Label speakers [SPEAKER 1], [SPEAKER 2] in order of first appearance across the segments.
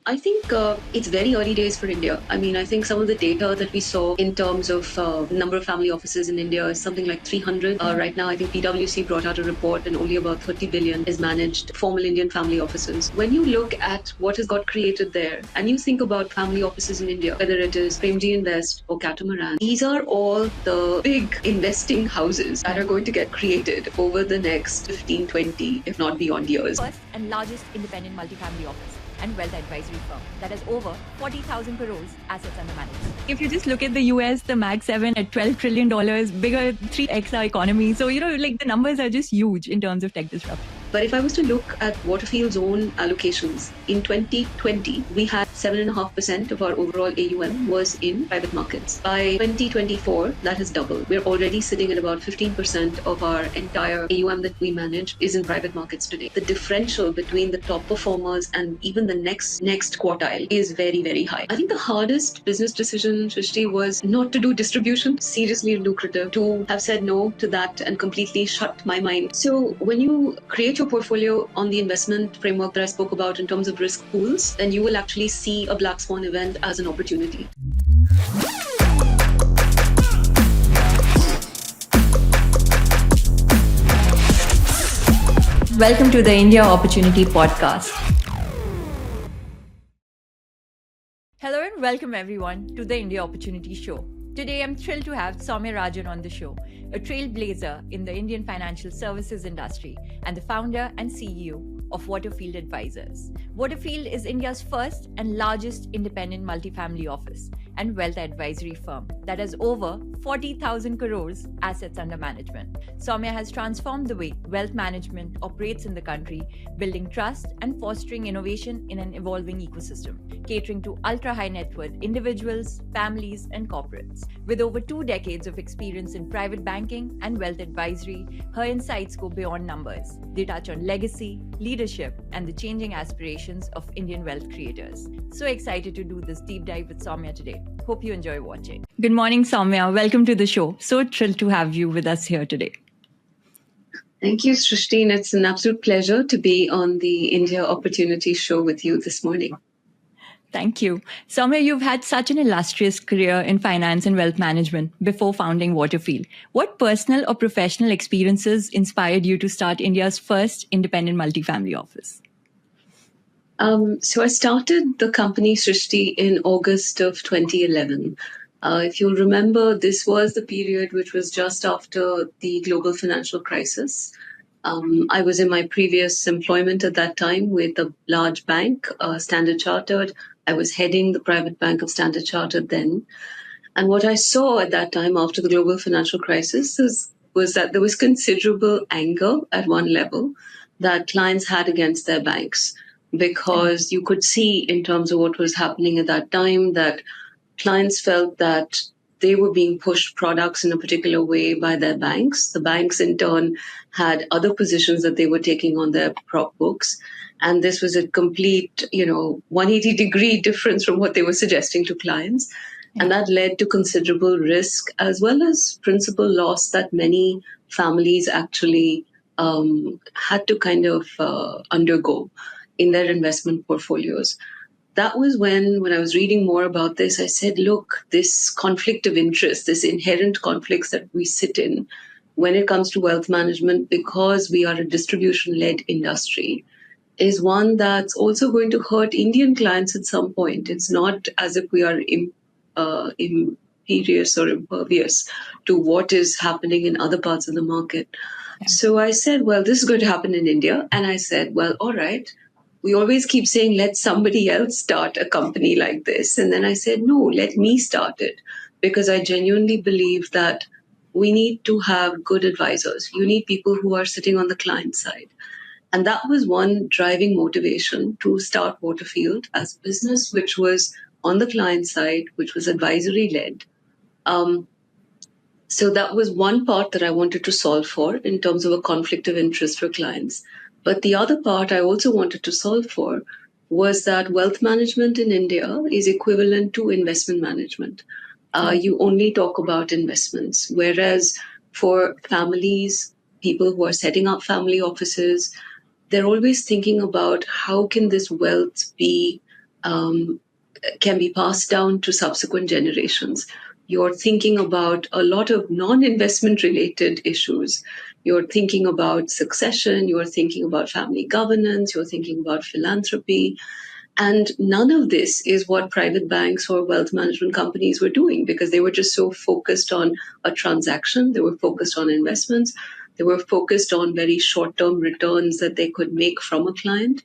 [SPEAKER 1] I think it's very early days for India. I mean, I think some of the data that we saw in terms of number of family offices in India is something like 300. Right now, I think PwC brought out a report and only about 30 billion is managed formal Indian family offices. When you look at what has got created there and you think about family offices in India, whether it is Premji Invest or Catamaran, these are all the big investing houses that are going to get created over the next 15, 20, if not beyond years.
[SPEAKER 2] First and largest independent multifamily office and wealth advisory firm that has over 40,000 crores assets under management. If you just look at the US, the Mag 7 at $12 trillion, bigger 3x our economy. So, like the numbers are just huge in terms of tech disruption.
[SPEAKER 1] But if I was to look at Waterfield's own allocations, in 2020, we had 7.5% of our overall AUM was in private markets. By 2024, that has doubled. We're already sitting at about 15% of our entire AUM that we manage is in private markets today. The differential between the top performers and even the next quartile is very, very high. I think the hardest business decision, Shrishti, was not to do distribution, seriously lucrative, to have said no to that and completely shut my mind. So when you create your portfolio on the investment framework that I spoke about in terms of risk pools, then you will actually see a black swan event as an opportunity.
[SPEAKER 2] Welcome to the India Opportunity Podcast. Hello and welcome everyone to the India Opportunity Show. Today I'm thrilled to have Soumya Rajan on the show, a trailblazer in the Indian financial services industry and the founder and CEO of Waterfield Advisors. Waterfield is India's first and largest independent multifamily office and wealth advisory firm that has over 40,000 crores assets under management. Soumya has transformed the way wealth management operates in the country, building trust and fostering innovation in an evolving ecosystem, catering to ultra-high net worth individuals, families, and corporates. With over 2 decades of experience in private banking and wealth advisory, her insights go beyond numbers. They touch on legacy, leadership, and the changing aspirations of Indian wealth creators. So excited to do this deep dive with Soumya today. Hope you enjoy watching. Good morning, Soumya. Welcome to the show. So thrilled to have you with us here today.
[SPEAKER 1] Thank you, Shrishti. It's an absolute pleasure to be on the India Opportunity Show with you this morning.
[SPEAKER 2] Thank you. Soumya, you've had such an illustrious career in finance and wealth management before founding Waterfield. What personal or professional experiences inspired you to start India's first independent multifamily office?
[SPEAKER 1] So I started the company Shrishti in August of 2011. If you'll remember, this was the period which was just after the global financial crisis. I was in my previous employment at that time with a large bank, Standard Chartered. I was heading the private bank of Standard Chartered then. And what I saw at that time after the global financial crisis was that there was considerable anger at one level that clients had against their banks, because you could see in terms of what was happening at that time that clients felt that they were being pushed products in a particular way by their banks. The banks in turn had other positions that they were taking on their prop books. And this was a complete, 180-degree difference from what they were suggesting to clients. Yeah. And that led to considerable risk as well as principal loss that many families actually had to kind of undergo in their investment portfolios. That was when I was reading more about this, I said, look, this conflict of interest, this inherent conflicts that we sit in when it comes to wealth management, because we are a distribution-led industry, is one that's also going to hurt Indian clients at some point. It's not as if we are imperious or impervious to what is happening in other parts of the market. Yeah. So I said, well, this is going to happen in India. And I said, well, all right. We always keep saying, let somebody else start a company like this. And then I said, no, let me start it, because I genuinely believe that we need to have good advisors. You need people who are sitting on the client side. And that was one driving motivation to start Waterfield as a business, which was on the client side, which was advisory led. So that was one part that I wanted to solve for in terms of a conflict of interest for clients. But the other part I also wanted to solve for was that wealth management in India is equivalent to investment management. You only talk about investments, whereas for families, people who are setting up family offices, they're always thinking about how can this wealth be um, can be passed down to subsequent generations. You're thinking about a lot of non investment related issues. You're thinking about succession, you're thinking about family governance, you're thinking about philanthropy. And none of this is what private banks or wealth management companies were doing because they were just so focused on a transaction, they were focused on investments, they were focused on very short term returns that they could make from a client.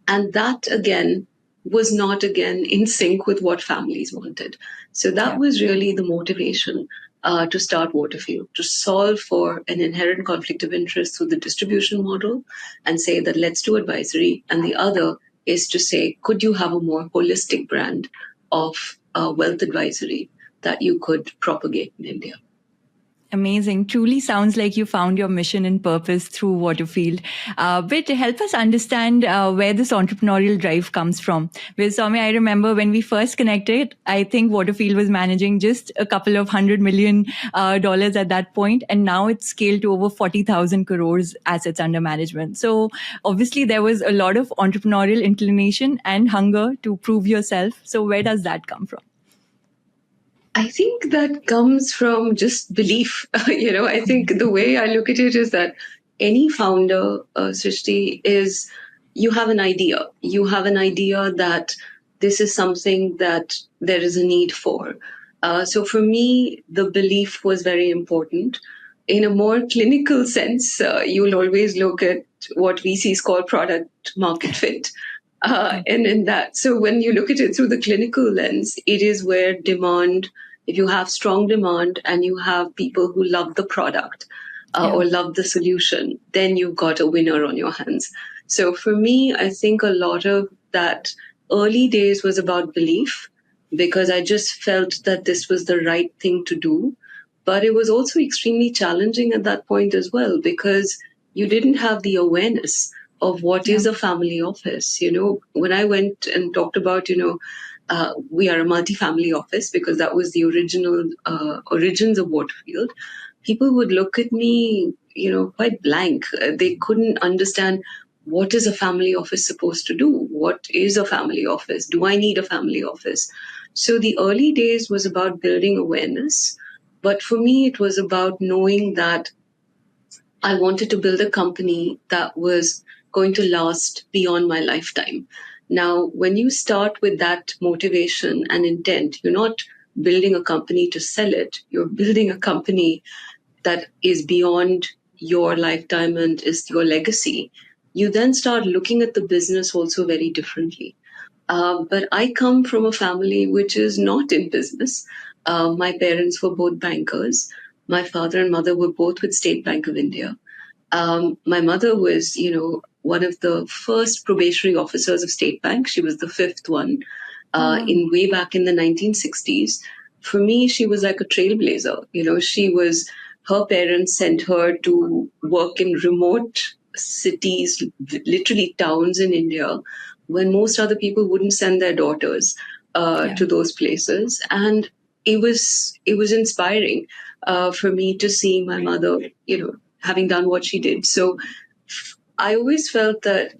[SPEAKER 1] And that again was not again in sync with what families wanted. So that
[SPEAKER 2] Yeah.
[SPEAKER 1] was really the motivation to start Waterfield, to solve for an inherent conflict of interest through the distribution model and say that let's do advisory. And the other is to say, could you have a more holistic brand of wealth advisory that you could propagate in India?
[SPEAKER 2] Amazing. Truly sounds like you found your mission and purpose through Waterfield. But help us understand where this entrepreneurial drive comes from. With Soumya, I remember when we first connected, I think Waterfield was managing just a couple of $100 million at that point, and now it's scaled to over 40,000 crores assets under management. So obviously there was a lot of entrepreneurial inclination and hunger to prove yourself. So where does that come from?
[SPEAKER 1] I think that comes from just belief. I think the way I look at it is that any founder, Srishti, is you have an idea. You have an idea that this is something that there is a need for. So for me, the belief was very important. In a more clinical sense, you'll always look at what VCs call product market fit. And in that, so when you look at it through the clinical lens, it is where demand, if you have strong demand and you have people who love the product
[SPEAKER 2] Yeah.
[SPEAKER 1] or love the solution, then you've got a winner on your hands. So for me, I think a lot of that early days was about belief because I just felt that this was the right thing to do. But it was also extremely challenging at that point as well because you didn't have the awareness of what
[SPEAKER 2] Yeah.
[SPEAKER 1] is a family office. When I went and talked about, we are a multi-family office because that was the original origins of Waterfield. People would look at me, quite blank. They couldn't understand what is a family office supposed to do? What is a family office? Do I need a family office? So the early days was about building awareness. But for me, it was about knowing that I wanted to build a company that was going to last beyond my lifetime. Now, when you start with that motivation and intent, you're not building a company to sell it, you're building a company that is beyond your lifetime and is your legacy. You then start looking at the business also very differently. But I come from a family which is not in business. My parents were both bankers. My father and mother were both with State Bank of India. My mother was, one of the first probationary officers of State Bank. She was the fifth one
[SPEAKER 2] Oh, wow.
[SPEAKER 1] in way back in the 1960s. For me, she was like a trailblazer. Her parents sent her to work in remote cities, literally towns in India, when most other people wouldn't send their daughters
[SPEAKER 2] Yeah.
[SPEAKER 1] to those places. And it was inspiring for me to see my mother, having done what she did. So I always felt that,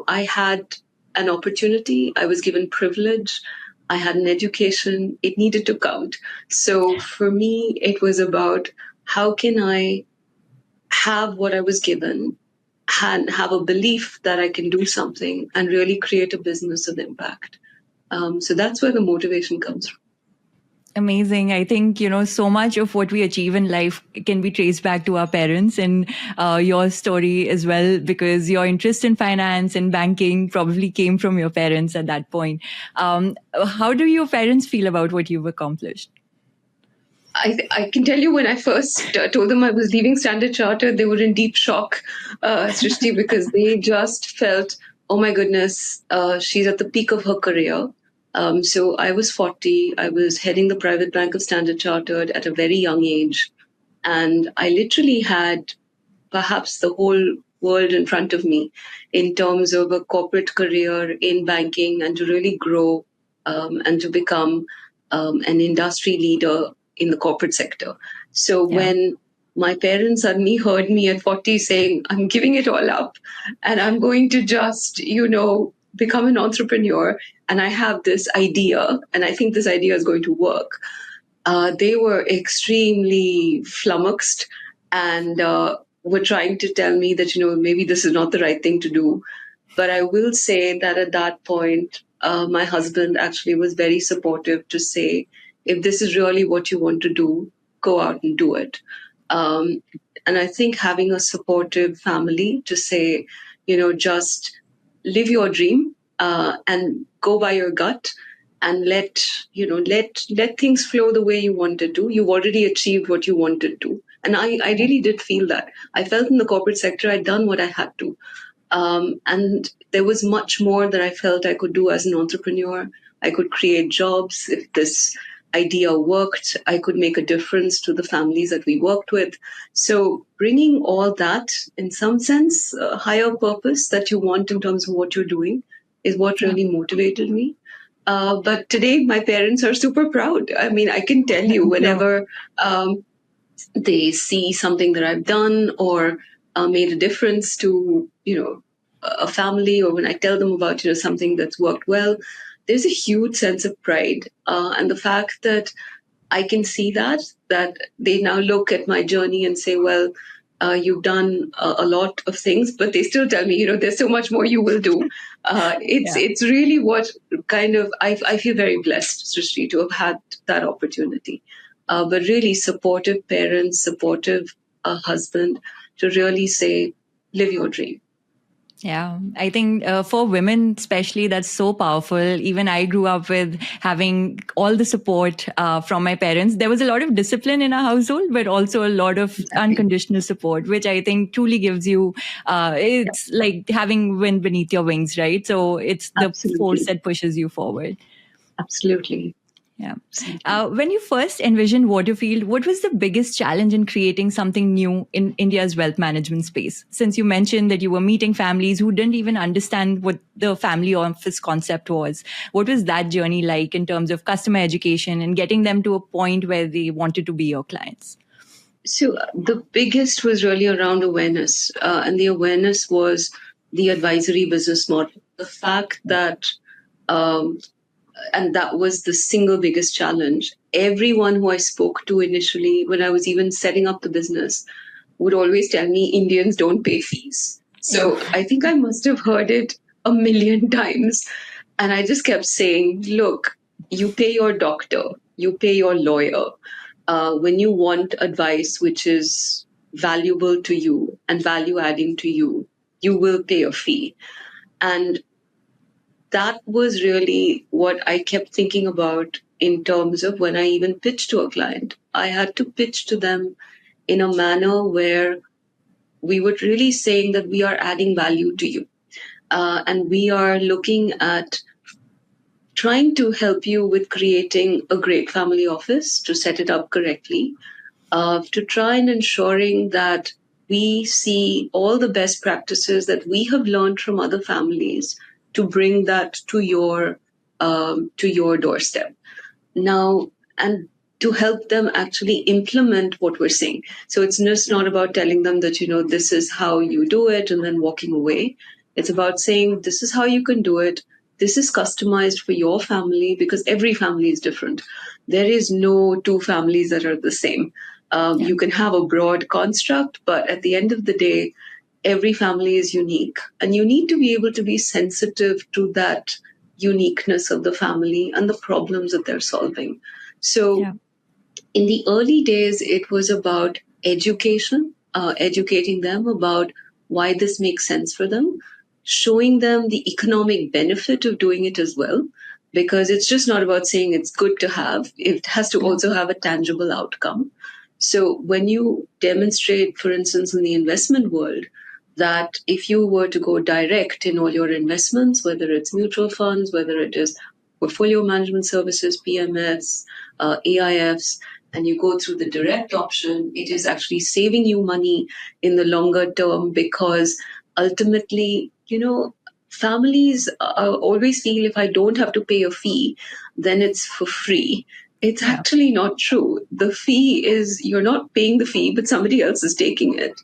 [SPEAKER 1] I had an opportunity, I was given privilege, I had an education, it needed to count. So for me, it was about how can I have what I was given and have a belief that I can do something and really create a business of impact. So that's where the motivation comes from.
[SPEAKER 2] Amazing. I think, so much of what we achieve in life can be traced back to our parents and your story as well, because your interest in finance and banking probably came from your parents at that point. How do your parents feel about what you've accomplished?
[SPEAKER 1] I can tell you when I first told them I was leaving Standard Chartered, they were in deep shock, Srishti, because they just felt, oh my goodness, she's at the peak of her career. So I was 40. I was heading the private bank of Standard Chartered at a very young age. And I literally had perhaps the whole world in front of me in terms of a corporate career in banking and to really grow and to become an industry leader in the corporate sector. So
[SPEAKER 2] Yeah.
[SPEAKER 1] when my parents suddenly heard me at 40 saying, I'm giving it all up and I'm going to just, become an entrepreneur and I have this idea, and I think this idea is going to work. They were extremely flummoxed and were trying to tell me that, maybe this is not the right thing to do. But I will say that at that point, my husband actually was very supportive to say, if this is really what you want to do, go out and do it. Um, and I think having a supportive family to say, just live your dream and go by your gut and let things flow the way you wanted to. You've already achieved what you wanted to. And I really did feel that. I felt in the corporate sector I'd done what I had to. And there was much more that I felt I could do as an entrepreneur. I could create jobs. If this idea worked, I could make a difference to the families that we worked with. So bringing all that, in some sense, a higher purpose that you want in terms of what you're doing is what really motivated me. But today, my parents are super proud. I mean, I can tell you,
[SPEAKER 2] Sure.
[SPEAKER 1] whenever they see something that I've done or made a difference to, a family, or when I tell them about, something that's worked well, there's a huge sense of pride. And the fact that I can see that they now look at my journey and say, well, you've done a lot of things, but they still tell me, there's so much more you will do.
[SPEAKER 2] Yeah.
[SPEAKER 1] It's really what kind of, I feel very blessed, Srishti, to have had that opportunity. But really supportive parents, supportive husband to really say, live your dream.
[SPEAKER 2] Yeah, I think for women, especially, that's so powerful. Even I grew up with having all the support from my parents. There was a lot of discipline in our household, but also a lot of
[SPEAKER 1] Exactly.
[SPEAKER 2] unconditional support, which I think truly gives you,
[SPEAKER 1] Yeah,
[SPEAKER 2] it's like having wind beneath your wings, right? So it's the force
[SPEAKER 1] absolutely.
[SPEAKER 2] that pushes you forward.
[SPEAKER 1] Absolutely.
[SPEAKER 2] Yeah.
[SPEAKER 1] Absolutely.
[SPEAKER 2] When you first envisioned Waterfield, what was the biggest challenge in creating something new in India's wealth management space? Since you mentioned that you were meeting families who didn't even understand what the family office concept was, what was that journey like in terms of customer education and getting them to a point where they wanted to be your clients?
[SPEAKER 1] So the biggest was really around awareness, and the awareness was the advisory business model. The fact that, um, and that was the single biggest challenge. Everyone who I spoke to initially, when I was even setting up the business, would always tell me Indians don't pay fees.
[SPEAKER 2] Yeah.
[SPEAKER 1] So I think I must have heard it a million times. And I just kept saying, look, you pay your doctor, you pay your lawyer. When you want advice which is valuable to you and value adding to you, you will pay a fee. And that was really what I kept thinking about in terms of when I even pitched to a client. I had to pitch to them in a manner where we were really saying that we are adding value to you. And we are looking at trying to help you with creating a great family office to set it up correctly, to try and ensuring that we see all the best practices that we have learned from other families to bring that to your doorstep now, and to help them actually implement what we're saying. So it's just not about telling them that, this is how you do it and then walking away. It's about saying, this is how you can do it. This is customized for your family because every family is different. There is no two families that are the same.
[SPEAKER 2] Yeah.
[SPEAKER 1] You can have a broad construct, but at the end of the day, every family is unique. And you need to be able to be sensitive to that uniqueness of the family and the problems that they're solving. So
[SPEAKER 2] Yeah.
[SPEAKER 1] in the early days, it was about education, educating them about why this makes sense for them, showing them the economic benefit of doing it as well, because it's just not about saying it's good to have, it has to
[SPEAKER 2] Yeah.
[SPEAKER 1] also have a tangible outcome. So when you demonstrate, for instance, in the investment world, that if you were to go direct in all your investments, whether it's mutual funds, whether it is portfolio management services, PMS, AIFs, and you go through the direct option, it is actually saving you money in the longer term because ultimately, families always feel if I don't have to pay a fee, then it's for free. It's
[SPEAKER 2] Yeah.
[SPEAKER 1] actually not true. The fee is, you're not paying the fee, but somebody else is taking it.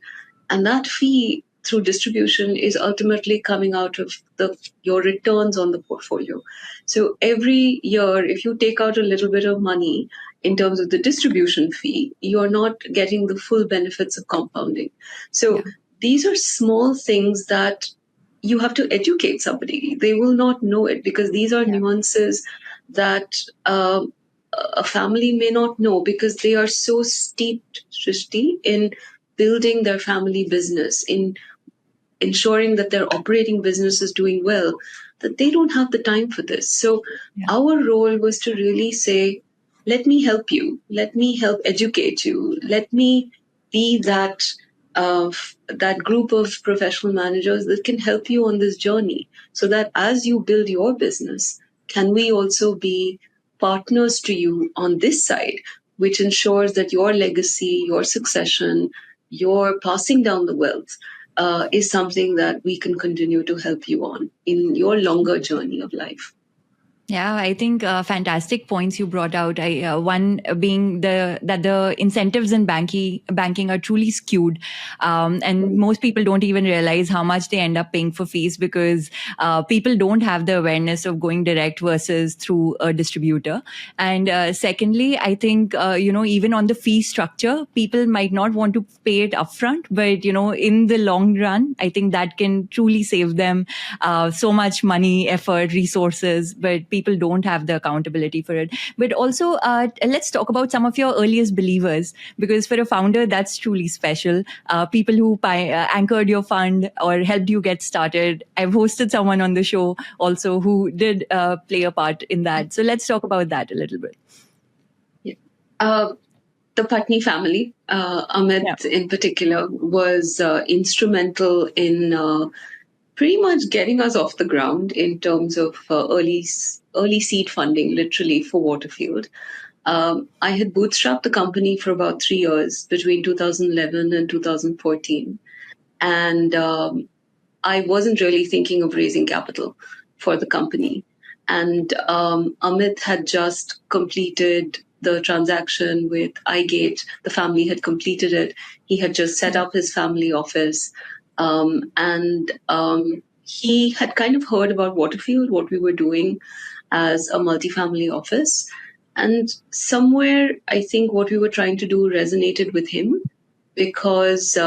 [SPEAKER 1] And that fee, through distribution is ultimately coming out of your returns on the portfolio. So every year, if you take out a little bit of money in terms of the distribution fee, you're not getting the full benefits of compounding. So these are small things that you have to educate somebody. They will not know it because these are nuances that a family may not know because they are so steeped, Srishti, in building their family business, in ensuring that their operating business is doing well, that they don't have the time for this. So our role was to really say, let me help you, let me help educate you, let me be that group of professional managers that can help you on this journey, so that as you build your business, can we also be partners to you on this side, which ensures that your legacy, your succession, your passing down the wealth is something that we can continue to help you on in your longer journey of life.
[SPEAKER 2] Yeah, I think fantastic points you brought out. One being that the incentives in banking are truly skewed, and most people don't even realize how much they end up paying for fees because people don't have the awareness of going direct versus through a distributor. And secondly, I think even on the fee structure, people might not want to pay it upfront, but in the long run, I think that can truly save them so much money, effort, resources, but people don't have the accountability for it. But also, let's talk about some of your earliest believers, because for a founder, that's truly special. People who anchored your fund or helped you get started. I've hosted someone on the show also who did play a part in that. So let's talk about that a little bit.
[SPEAKER 1] Yeah. The Patni family, Amit in particular, was instrumental in pretty much getting us off the ground in terms of early seed funding, literally, for Waterfield. I had bootstrapped the company for about 3 years between 2011 and 2014. And I wasn't really thinking of raising capital for the company. And Amit had just completed the transaction with iGate. The family had completed it. He had just set up his family office. And he had kind of heard about Waterfield, what we were doing as a multifamily office. And somewhere, I think what we were trying to do resonated with him because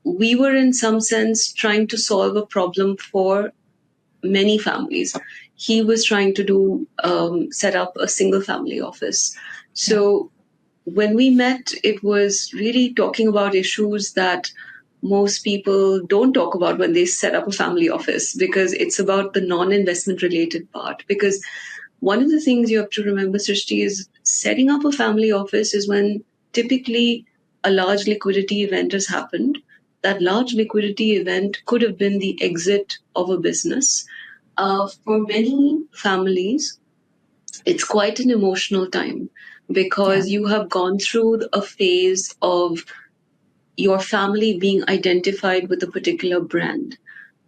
[SPEAKER 1] we were, in some sense, trying to solve a problem for many families. He was trying to set up a single family office. So when we met, it was really talking about issues that most people don't talk about when they set up a family office, because it's about the non-investment related part. Because one of the things you have to remember, Srishti, is setting up a family office is when typically a large liquidity event has happened. That large liquidity event could have been the exit of a business. For many families, it's quite an emotional time because you have gone through a phase of your family being identified with a particular brand.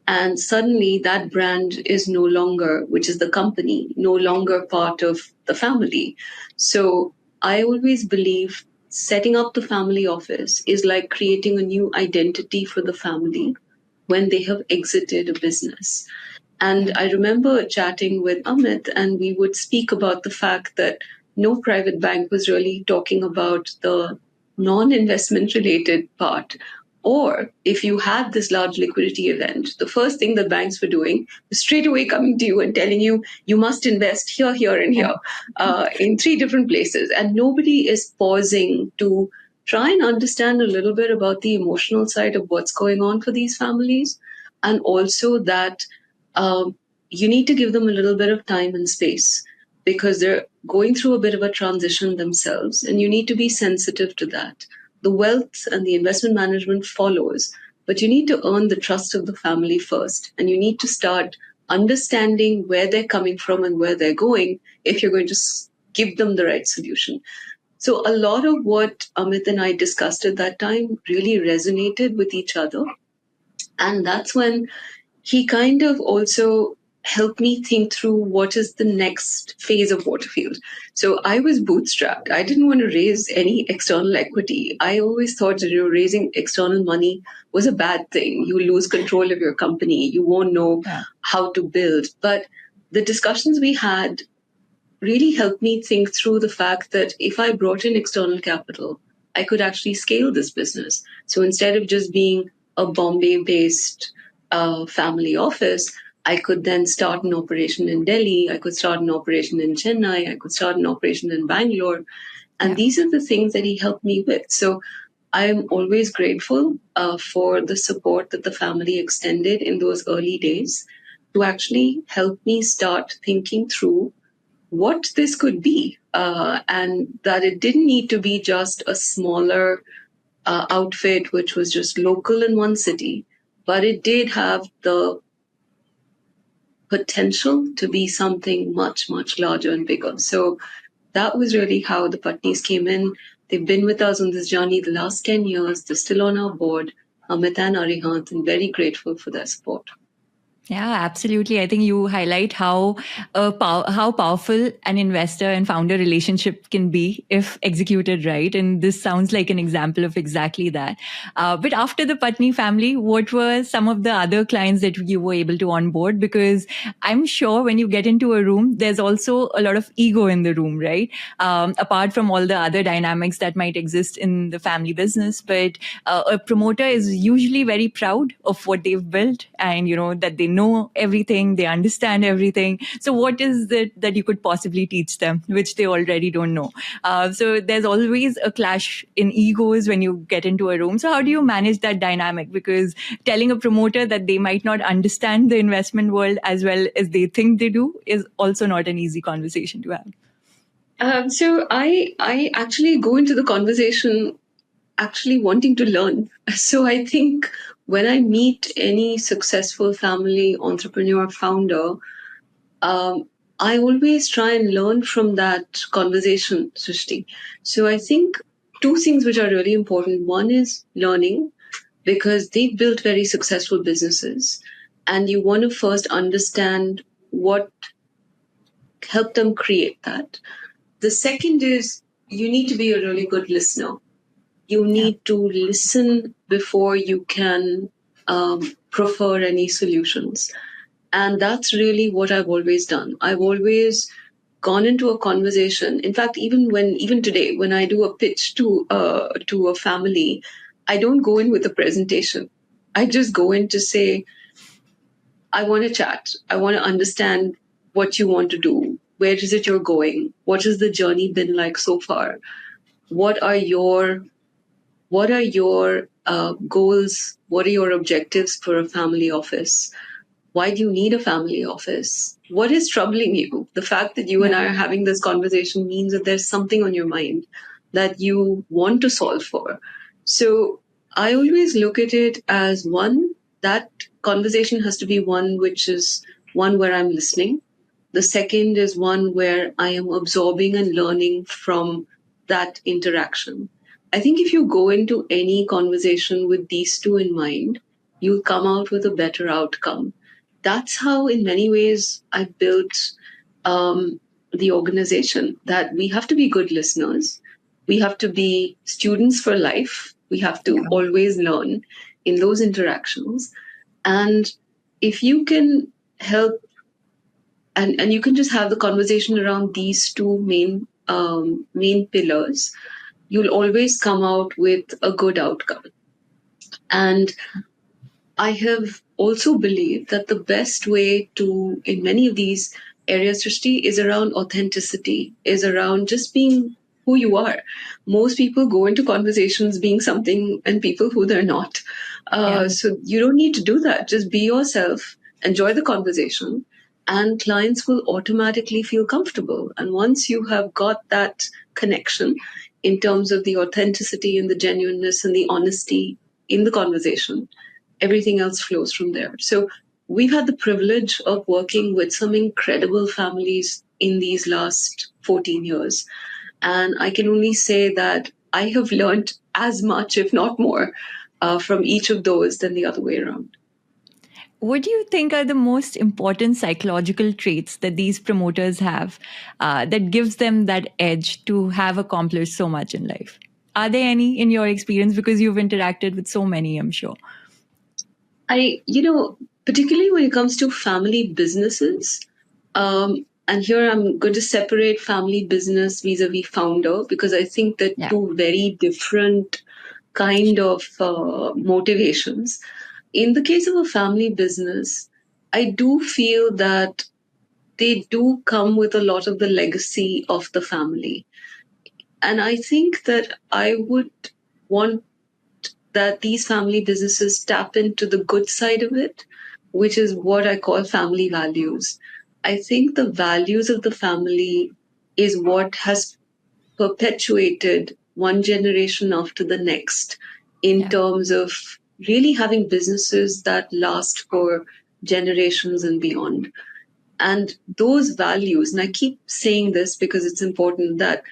[SPEAKER 1] And suddenly that brand is no longer, which is the company, no longer part of the family. So I always believe setting up the family office is like creating a new identity for the family when they have exited a business. And I remember chatting with Amit, and we would speak about the fact that no private bank was really talking about the non-investment related part. Or if you had this large liquidity event, the first thing that banks were doing was straight away coming to you and telling you, you must invest here, here, and here in 3 different places. And nobody is pausing to try and understand a little bit about the emotional side of what's going on for these families. And also that you need to give them a little bit of time and space because they're going through a bit of a transition themselves, and you need to be sensitive to that. The wealth and the investment management follows, but you need to earn the trust of the family first, and you need to start understanding where they're coming from and where they're going if you're going to give them the right solution. So a lot of what Amit and I discussed at that time really resonated with each other. And that's when he kind of also helped me think through what is the next phase of Waterfield. So I was bootstrapped. I didn't want to raise any external equity. I always thought that raising external money was a bad thing. You lose control of your company. You won't know
[SPEAKER 2] Yeah.
[SPEAKER 1] how to build. But the discussions we had really helped me think through the fact that if I brought in external capital, I could actually scale this business. So instead of just being a Bombay based family office, I could then start an operation in Delhi, I could start an operation in Chennai, I could start an operation in Bangalore. And
[SPEAKER 2] Yeah.
[SPEAKER 1] these are the things that he helped me with. So I'm always grateful for the support that the family extended in those early days to actually help me start thinking through what this could be, and that it didn't need to be just a smaller outfit which was just local in one city, but it did have the potential to be something much, much larger and bigger. So that was really how the Patnis came in. They've been with us on this journey the last 10 years. They're still on our board, Amit and Arihant, and very grateful for their support.
[SPEAKER 2] Yeah, absolutely. I think you highlight how powerful an investor and founder relationship can be if executed right, and this sounds like an example of exactly that. But after the Patni family, what were some of the other clients that you were able to onboard? Because I'm sure when you get into a room, there's also a lot of ego in the room, right? Apart from all the other dynamics that might exist in the family business, but a promoter is usually very proud of what they've built, and that they know everything, they understand everything. So what is it that you could possibly teach them which they already don't know? So there's always a clash in egos when you get into a room. So how do you manage that dynamic? Because telling a promoter that they might not understand the investment world as well as they think they do is also not an easy conversation to have.
[SPEAKER 1] So I actually go into the conversation actually wanting to learn. So I think when I meet any successful family entrepreneur founder, I always try and learn from that conversation, Srishti. So I think two things which are really important. One is learning because they've built very successful businesses, and you want to first understand what helped them create that. The second is you need to be a really good listener. You
[SPEAKER 2] Yeah.
[SPEAKER 1] need to listen before you can prefer any solutions. And that's really what I've always done. I've always gone into a conversation. In fact, even today, when I do a pitch to a family, I don't go in with a presentation. I just go in to say, I want to chat. I want to understand what you want to do. Where is it you're going? What has the journey been like so far? What are your goals? What are your objectives for a family office? Why do you need a family office? What is troubling you? The fact that you and
[SPEAKER 2] Yeah.
[SPEAKER 1] I are having this conversation means that there's something on your mind that you want to solve for. So I always look at it as one, that conversation has to be one which is one where I'm listening. The second is one where I am absorbing and learning from that interaction. I think if you go into any conversation with these two in mind, you'll come out with a better outcome. That's how, in many ways, I built the organization. That we have to be good listeners, we have to be students for life, we have to
[SPEAKER 2] Yeah.
[SPEAKER 1] always learn in those interactions. And if you can help and you can just have the conversation around these two main pillars, you'll always come out with a good outcome. And I have also believed that the best way to, in many of these areas, Srishti, is around authenticity, is around just being who you are. Most people go into conversations being something and people who they're not.
[SPEAKER 2] Yeah.
[SPEAKER 1] So you don't need to do that. Just be yourself, enjoy the conversation, and clients will automatically feel comfortable. And once you have got that connection in terms of the authenticity and the genuineness and the honesty in the conversation, everything else flows from there. So we've had the privilege of working with some incredible families in these last 14 years. And I can only say that I have learned as much, if not more, from each of those than the other way around.
[SPEAKER 2] What do you think are the most important psychological traits that these promoters have that gives them that edge to have accomplished so much in life? Are there any in your experience? Because you've interacted with so many, I'm sure.
[SPEAKER 1] Particularly when it comes to family businesses, and here I'm going to separate family business vis-a-vis founder because I think they're
[SPEAKER 2] Yeah.
[SPEAKER 1] two very different kind of motivations. In the case of a family business, I do feel that they do come with a lot of the legacy of the family. And I think that I would want that these family businesses tap into the good side of it, which is what I call family values. I think the values of the family is what has perpetuated one generation after the next in
[SPEAKER 2] Yeah.
[SPEAKER 1] terms of really having businesses that last for generations and beyond. And those values, and I keep saying this because it's important that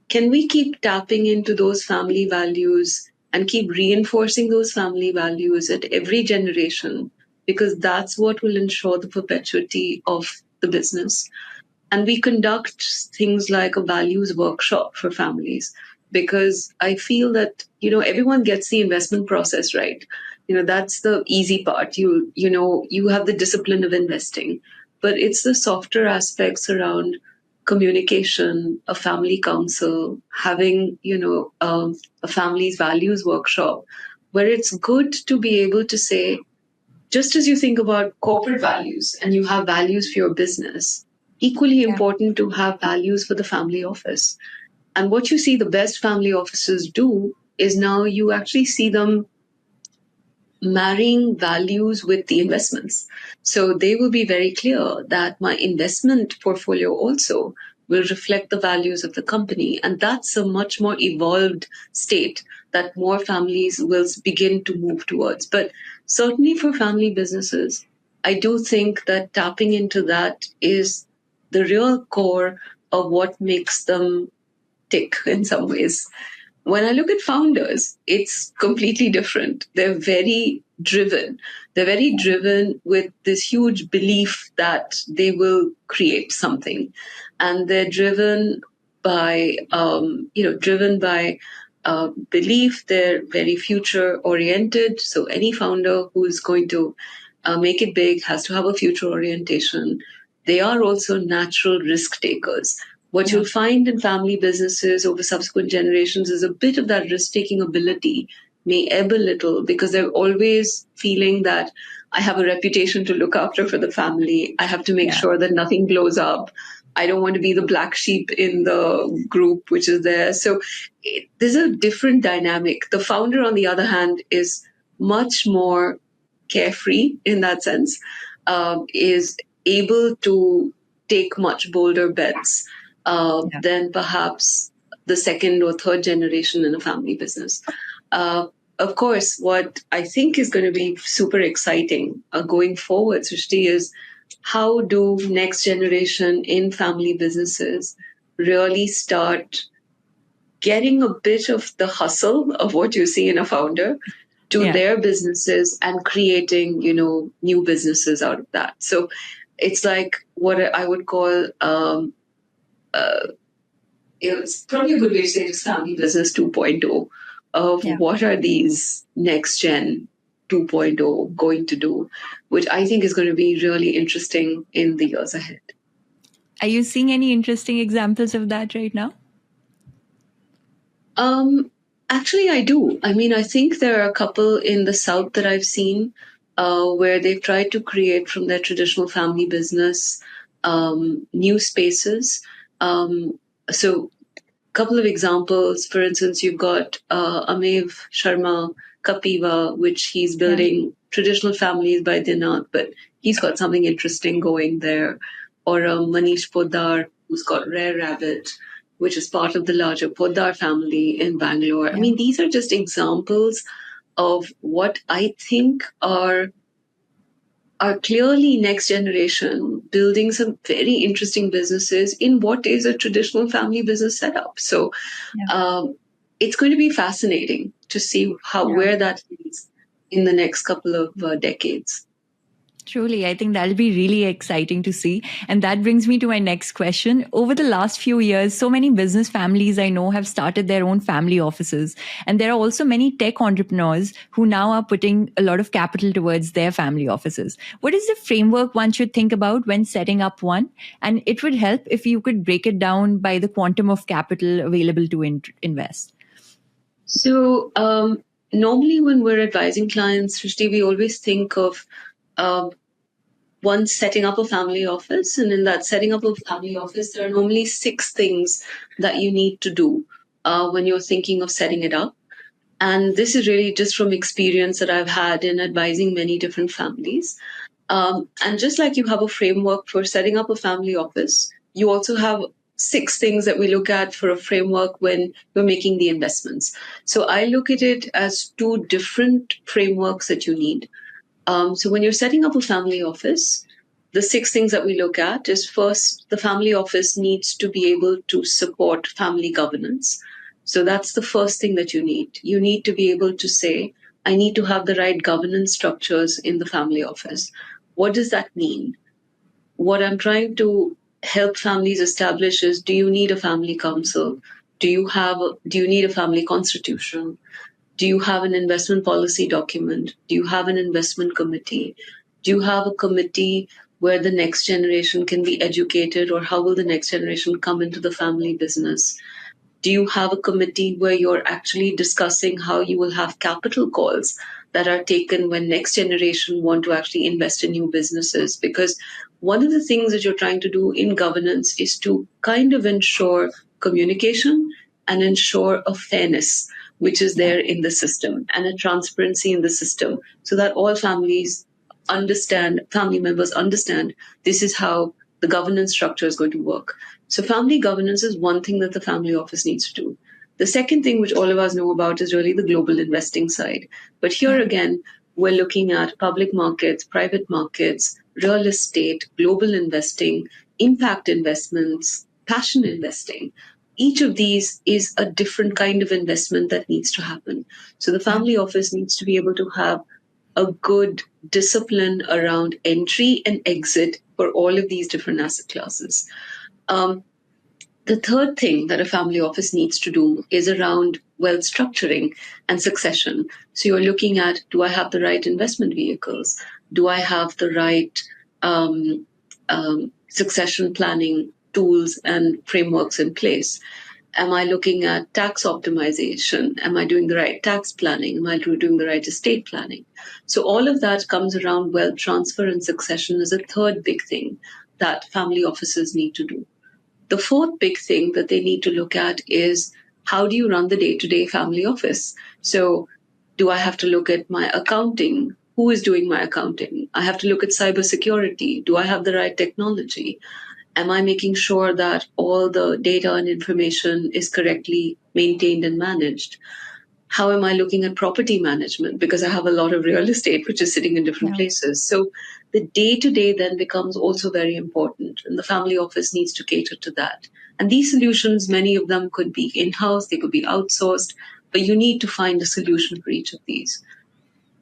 [SPEAKER 1] can we keep tapping into those family values and keep reinforcing those family values at every generation? Because that's what will ensure the perpetuity of the business. And we conduct things like a values workshop for families because I feel that, everyone gets the investment process right. That's the easy part. You have the discipline of investing, but it's the softer aspects around communication, a family council, having, a family's values workshop where it's good to be able to say, just as you think about corporate values and you have values for your business, equally
[SPEAKER 2] Yeah.
[SPEAKER 1] important to have values for the family office. And what you see the best family offices do is now you actually see them marrying values with the investments. So they will be very clear that my investment portfolio also will reflect the values of the company. And that's a much more evolved state that more families will begin to move towards. But certainly for family businesses, I do think that tapping into that is the real core of what makes them tick in some ways. When I look at founders, it's completely different. They're very driven. They're very driven with this huge belief that they will create something. And they're driven by belief. They're very future oriented. So any founder who's going to make it big has to have a future orientation. They are also natural risk takers. What
[SPEAKER 2] Yeah.
[SPEAKER 1] you'll find in family businesses over subsequent generations is a bit of that risk taking ability may ebb a little because they're always feeling that I have a reputation to look after for the family. I have to make
[SPEAKER 2] Yeah.
[SPEAKER 1] sure that nothing blows up. I don't want to be the black sheep in the group, which is there. So there's a different dynamic. The founder, on the other hand, is much more carefree in that sense, is able to take much bolder bets
[SPEAKER 2] Yeah.
[SPEAKER 1] than perhaps the second or third generation in a family business. Uh, of course, what I think is going to be super exciting going forward, Srishti, is how do next generation in family businesses really start getting a bit of the hustle of what you see in a founder to
[SPEAKER 2] Yeah.
[SPEAKER 1] their businesses and creating, new businesses out of that. So it's like what I would call, uh, it's probably a good way to say just family business 2.0 of
[SPEAKER 2] Yeah.
[SPEAKER 1] what are these next gen 2.0 going to do, which I think is going to be really interesting in the years ahead.
[SPEAKER 2] Are you seeing any interesting examples of that right now?
[SPEAKER 1] Um, Actually, I do. I mean, I think there are a couple in the South that I've seen where they've tried to create from their traditional family business new spaces. Um, so, couple of examples. For instance, you've got Amev Sharma Kapiva, which he's
[SPEAKER 2] Yeah.
[SPEAKER 1] building traditional families by Dinat, but he's got something interesting going there. Or Manish Poddar, who's got Rare Rabbit, which is part of the larger Poddar family in Bangalore. I
[SPEAKER 2] Yeah.
[SPEAKER 1] mean, these are just examples of what I think are clearly next generation building some very interesting businesses in what is a traditional family business setup. So
[SPEAKER 2] Yeah.
[SPEAKER 1] um, it's going to be fascinating to see how
[SPEAKER 2] Yeah.
[SPEAKER 1] where that leads in the next couple of decades.
[SPEAKER 2] Truly, I think that'll be really exciting to see. And that brings me to my next question. Over the last few years, so many business families I know have started their own family offices. And there are also many tech entrepreneurs who now are putting a lot of capital towards their family offices. What is the framework one should think about when setting up one? And it would help if you could break it down by the quantum of capital available to invest.
[SPEAKER 1] So, normally when we're advising clients, Srishti, we always think of uh, one setting up a family office. And in that setting up a family office, there are normally six things that you need to do when you're thinking of setting it up. And this is really just from experience that I've had in advising many different families. And just like you have a framework for setting up a family office, you also have six things that we look at for a framework when you're making the investments. So I look at it as two different frameworks that you need. So when you're setting up a family office, the six things that we look at is first, the family office needs to be able to support family governance. So that's the first thing that you need. You need to be able to say, I need to have the right governance structures in the family office. What does that mean? What I'm trying to help families establish is, do you need a family council? Do you need a family constitution? Do you have an investment policy document? Do you have an investment committee? Do you have a committee where the next generation can be educated, or how will the next generation come into the family business? Do you have a committee where you're actually discussing how you will have capital calls that are taken when next generation want to actually invest in new businesses? Because one of the things that you're trying to do in governance is to kind of ensure communication and ensure a fairness which is
[SPEAKER 2] Yeah.
[SPEAKER 1] there in the system, and a transparency in the system, so that all family members understand this is how the governance structure is going to work. So family governance is one thing that the family office needs to do. The second thing, which all of us know about, is really the global investing side. But here
[SPEAKER 2] Yeah.
[SPEAKER 1] again, we're looking at public markets, private markets, real estate, global investing, impact investments, passion investing. Each of these is a different kind of investment that needs to happen. So the
[SPEAKER 2] Yeah.
[SPEAKER 1] family office needs to be able to have a good discipline around entry and exit for all of these different asset classes. Um, the third thing that a family office needs to do is around wealth structuring and succession. So you're looking at, do I have the right investment vehicles? Do I have the right succession planning tools and frameworks in place? Am I looking at tax optimization? Am I doing the right tax planning? Am I doing the right estate planning? So all of that comes around wealth transfer and succession as a third big thing that family offices need to do. The fourth big thing that they need to look at is, how do you run the day to day family office? So, do I have to look at my accounting? Who is doing my accounting? I have to look at cybersecurity. Do I have the right technology? Am I making sure that all the data and information is correctly maintained and managed? How am I looking at property management? Because I have a lot of real estate which is sitting in different
[SPEAKER 2] Yeah.
[SPEAKER 1] places. So the day to day then becomes also very important, and the family office needs to cater to that. And these solutions, many of them could be in house, they could be outsourced, but you need to find a solution for each of these.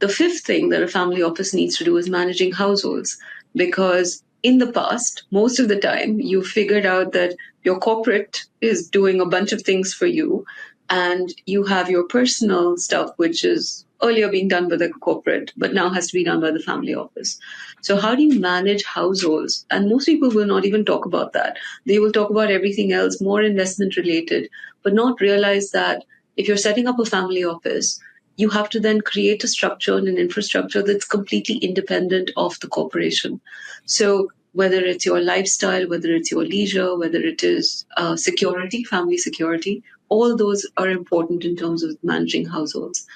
[SPEAKER 1] The fifth thing that a family office needs to do is managing households, because in the past, most of the time, you figured out that your corporate is doing a bunch of things for you, and you have your personal stuff, which is earlier being done by the corporate, but now has to be done by the family office. So, how do you manage households? And most people will not even talk about that. They will talk about everything else, more investment related, but not realize that if you're setting up a family office, you have to then create a structure and an infrastructure that's completely independent of the corporation. So whether it's your lifestyle, whether it's your leisure, whether it is security, family security, all those are important in terms of managing households.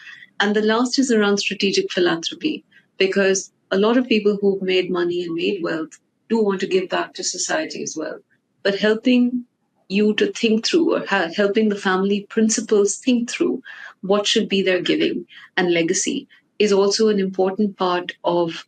[SPEAKER 1] And the last is around strategic philanthropy, because a lot of people who've made money and made wealth do want to give back to society as well. But helping you to think through, or helping the family principals think through what should be their giving and legacy, is also an important part of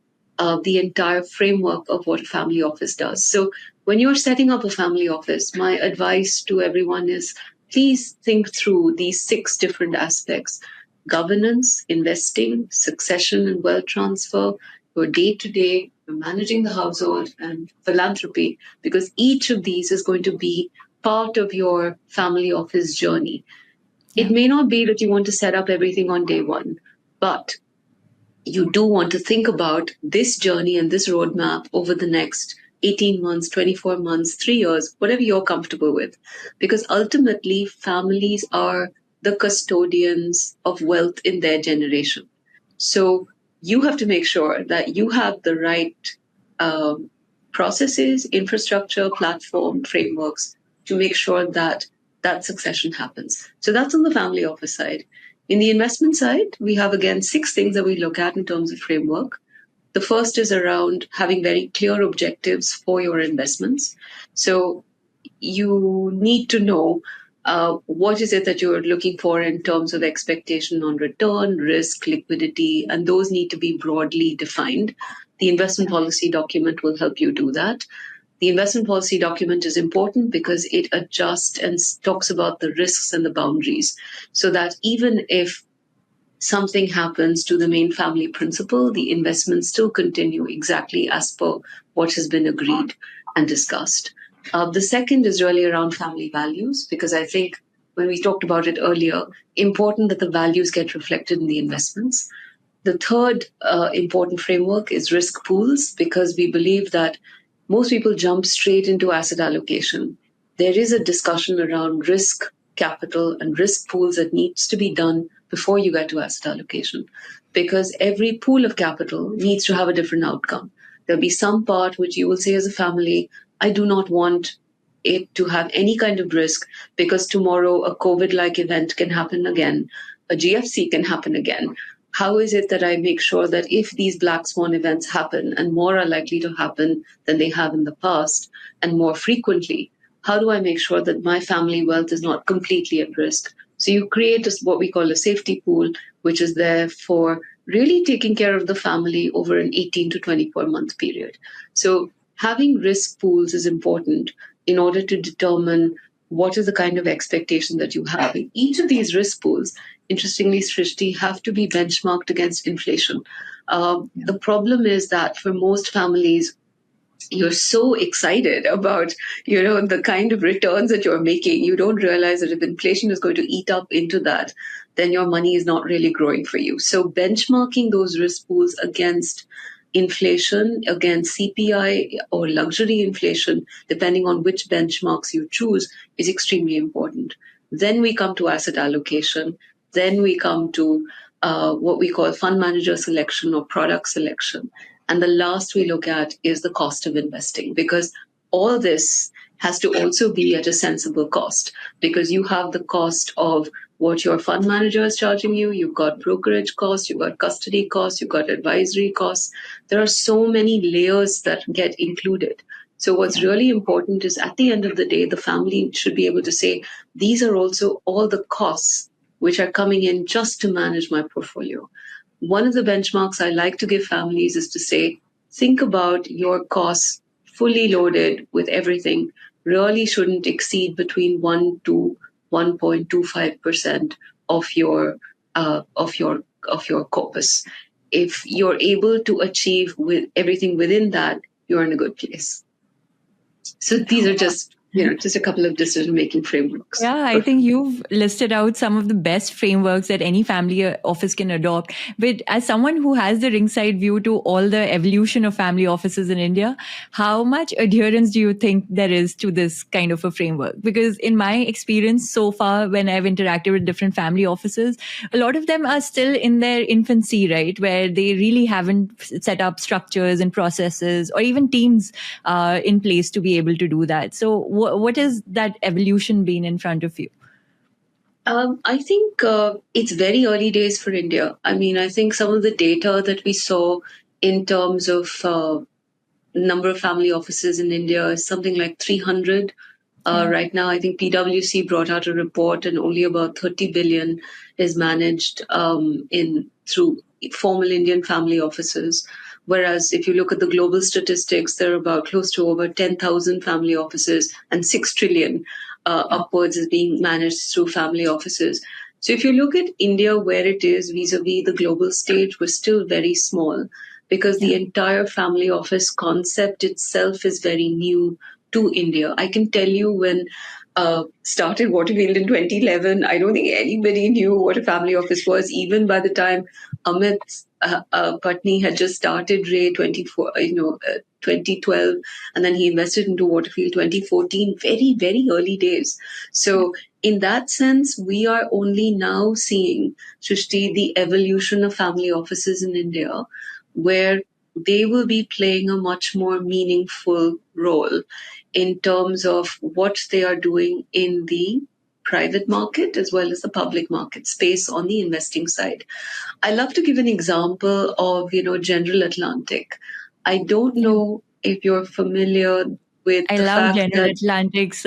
[SPEAKER 1] the entire framework of what a family office does. So when you're setting up a family office, my advice to everyone is, please think through these six different aspects: governance, investing, succession and wealth transfer, your day to day, you're managing the household, and philanthropy, because each of these is going to be part of your family office journey. It
[SPEAKER 2] Yeah.
[SPEAKER 1] may not be that you want to set up everything on day one, but you do want to think about this journey and this roadmap over the next 18 months, 24 months, 3 years, whatever you're comfortable with. Because ultimately, families are the custodians of wealth in their generation. So you have to make sure that you have the right um, processes, infrastructure, platform, frameworks to make sure that that succession happens. So that's on the family office side. In the investment side, we have again 6 things that we look at in terms of framework. The first is around having very clear objectives for your investments. So you need to know what is it that you're looking for in terms of expectation on return, risk, liquidity, and those need to be broadly defined. The investment policy document will help you do that. The investment policy document is important because it adjusts and talks about the risks and the boundaries so that even if something happens to the main family principal, the investments still continue exactly as per what has been agreed and discussed. The second is really around family values, because I think when we talked about it earlier, important that the values get reflected in the investments. The third important framework is risk pools, because we believe that most people jump straight into asset allocation. There is a discussion around risk capital and risk pools that needs to be done before you get to asset allocation, because every pool of capital needs to have a different outcome. There'll be some part which you will say as a family, I do not want it to have any kind of risk because tomorrow a COVID like event can happen again, a GFC can happen again. How is it that I make sure that if these black swan events happen, and more are likely to happen than they have in the past and more frequently, how do I make sure that my family wealth is not completely at risk? So you create what we call a safety pool, which is there for really taking care of the family over an 18 to 24-month period. So having risk pools is important in order to determine what is the kind of expectation that you have. In each of these risk pools, interestingly, Srishti, have to be benchmarked against inflation. The problem is that for most families, you're so excited about the kind of returns that you're making, you don't realize that if inflation is going to eat up into that, then your money is not really growing for you. So benchmarking those risk pools against inflation, against CPI or luxury inflation, depending on which benchmarks you choose, is extremely important. Then we come to asset allocation. Then we come to what we call fund manager selection or product selection. And the last we look at is the cost of investing, because all this has to also be at a sensible cost, because you have the cost of what your fund manager is charging you, you've got brokerage costs, you've got custody costs, you've got advisory costs. There are so many layers that get included. So what's really important is at the end of the day, the family should be able to say, these are also all the costs which are coming in just to manage my portfolio. One of the benchmarks I like to give families is to say, think about your costs fully loaded with everything, really shouldn't exceed between 1 to 1.25% of your corpus. If you're able to achieve with everything within that, you're in a good place. So these are just a couple of decision-making frameworks.
[SPEAKER 2] Yeah, I think you've listed out some of the best frameworks that any family office can adopt. But as someone who has the ringside view to all the evolution of family offices in India, how much adherence do you think there is to this kind of a framework? Because in my experience so far, when I've interacted with different family offices, a lot of them are still in their infancy, right? Where they really haven't set up structures and processes or even teams in place to be able to do that. So what has that evolution been in front of you?
[SPEAKER 1] I think it's very early days for India. I mean, I think some of the data that we saw in terms of number of family offices in India is something like 300. Right now, I think PwC brought out a report, and only about 30 billion is managed in through formal Indian family offices. Whereas if you look at the global statistics, there are about close to over 10,000 family offices, and 6 trillion upwards is being managed through family offices. So if you look at India, where it is vis-a-vis the global stage, we're still very small. because the
[SPEAKER 2] Yeah.
[SPEAKER 1] entire family office concept itself is very new to India. I can tell you when started Waterfield in 2011, I don't think anybody knew what a family office was. Even by the time Amit Patni had just started Ray 2012, and then he invested into Waterfield 2014, very, very early days.
[SPEAKER 2] Yeah.
[SPEAKER 1] So in that sense, we are only now seeing, Srishti, the evolution of family offices in India, where they will be playing a much more meaningful role in terms of what they are doing in the private market as well as the public market space on the investing side. I love to give an example of, General Atlantic. I don't
[SPEAKER 2] Yeah.
[SPEAKER 1] know if you're familiar with
[SPEAKER 2] I
[SPEAKER 1] the
[SPEAKER 2] love
[SPEAKER 1] fact
[SPEAKER 2] General
[SPEAKER 1] that
[SPEAKER 2] Atlantic's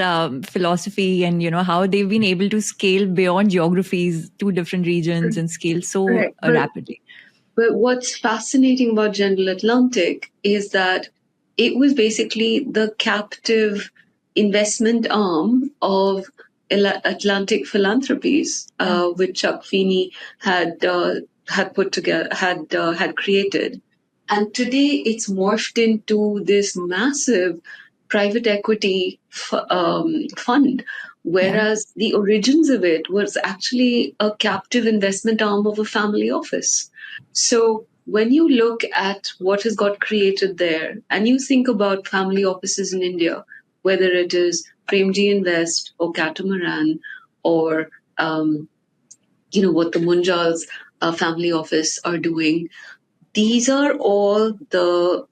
[SPEAKER 2] philosophy, and how they've been able to scale beyond geographies to different regions and scale so
[SPEAKER 1] correct, but
[SPEAKER 2] rapidly.
[SPEAKER 1] But what's fascinating about General Atlantic is that it was basically the captive investment arm of Atlantic Philanthropies,
[SPEAKER 2] Yeah.
[SPEAKER 1] which Chuck Feeney had put together, had created, and today it's morphed into this massive private equity fund.
[SPEAKER 2] Yeah.
[SPEAKER 1] Whereas the origins of it was actually a captive investment arm of a family office. So when you look at what has got created there and you think about family offices in India, whether it is Premji Invest or Catamaran or what the Munjal's family office are doing, these are all the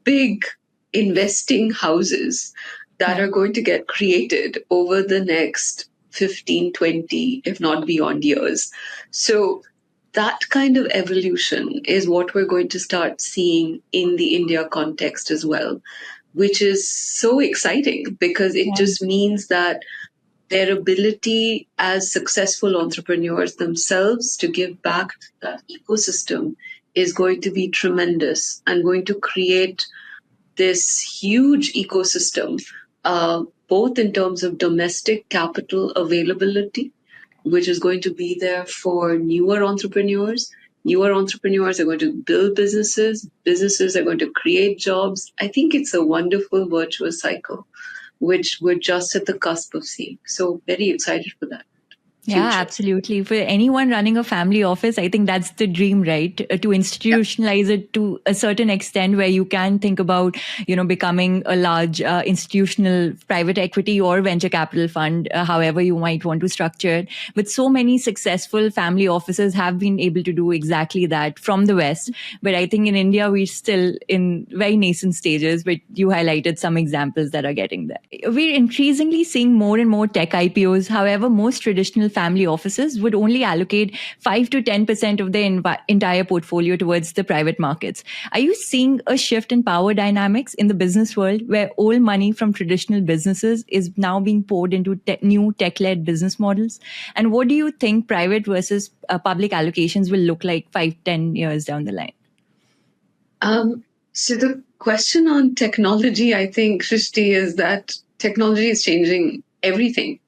[SPEAKER 1] big investing houses that
[SPEAKER 2] Yeah.
[SPEAKER 1] are going to get created over the next 15, 20, if not beyond years. So that kind of evolution is what we're going to start seeing in the India context as well, which is so exciting because it
[SPEAKER 2] Yeah.
[SPEAKER 1] just means that their ability as successful entrepreneurs themselves to give back to that ecosystem is going to be tremendous and going to create this huge ecosystem, both in terms of domestic capital availability, which is going to be there for newer entrepreneurs. Newer entrepreneurs are going to build businesses, businesses are going to create jobs. I think it's a wonderful virtuous cycle, which we're just at the cusp of seeing. So, very excited for that
[SPEAKER 2] Yeah,
[SPEAKER 1] future.
[SPEAKER 2] absolutely. For anyone running a family office, I think that's the dream, right? To
[SPEAKER 1] Yeah.
[SPEAKER 2] institutionalize it to a certain extent where you can think about, becoming a large institutional private equity or venture capital fund, however you might want to structure it. But so many successful family offices have been able to do exactly that from the West. But I think in India, we're still in very nascent stages, but you highlighted some examples that are getting there. We're increasingly seeing more and more tech IPOs. However, most traditional family offices would only allocate 5 to 10% of their entire portfolio towards the private markets. Are you seeing a shift in power dynamics in the business world where all money from traditional businesses is now being poured into new tech-led business models? And what do you think private versus public allocations will look like 5-10 years down the line?
[SPEAKER 1] So the question on technology, I think, Shrishti, is that technology is changing everything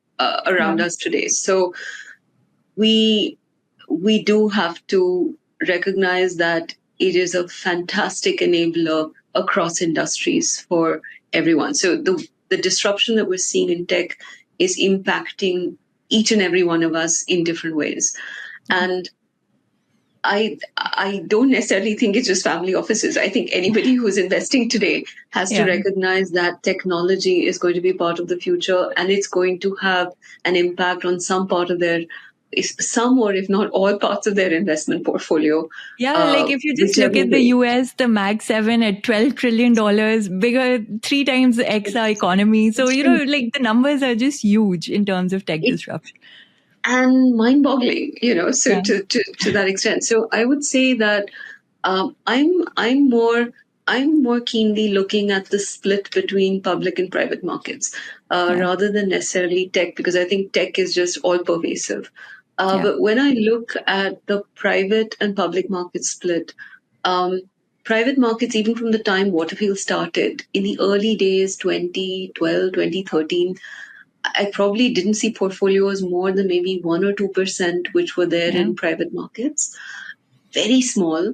[SPEAKER 1] around
[SPEAKER 2] Yeah.
[SPEAKER 1] us today. So we we do have to recognize that it is a fantastic enabler across industries for everyone. So the disruption that we're seeing in tech is impacting each and every one of us in different ways. And I don't necessarily think it's just family offices. I think anybody who's investing today has to
[SPEAKER 2] Yeah.
[SPEAKER 1] recognize that technology is going to be part of the future and it's going to have an impact on some part of their, some or if not all parts of their investment portfolio,
[SPEAKER 2] Yeah, like if you just look
[SPEAKER 1] whichever
[SPEAKER 2] at the
[SPEAKER 1] way.
[SPEAKER 2] US, the Mag 7 at $12 trillion, bigger, three times the XR economy. So,
[SPEAKER 1] It's
[SPEAKER 2] like the numbers are just huge in terms of tech
[SPEAKER 1] it's
[SPEAKER 2] disruption.
[SPEAKER 1] and mind-boggling, so
[SPEAKER 2] Yeah.
[SPEAKER 1] to that extent. So I would say that I'm more keenly looking at the split between public and private markets,
[SPEAKER 2] Yeah.
[SPEAKER 1] rather than necessarily tech, because I think tech is just all pervasive.
[SPEAKER 2] Yeah.
[SPEAKER 1] But when I look at the private and public market split, um, private markets, even from the time Waterfield started in the early days, 2012, 2013, I probably didn't see portfolios more than maybe 1 or 2%, which were there
[SPEAKER 2] Yeah.
[SPEAKER 1] in private markets. Very small.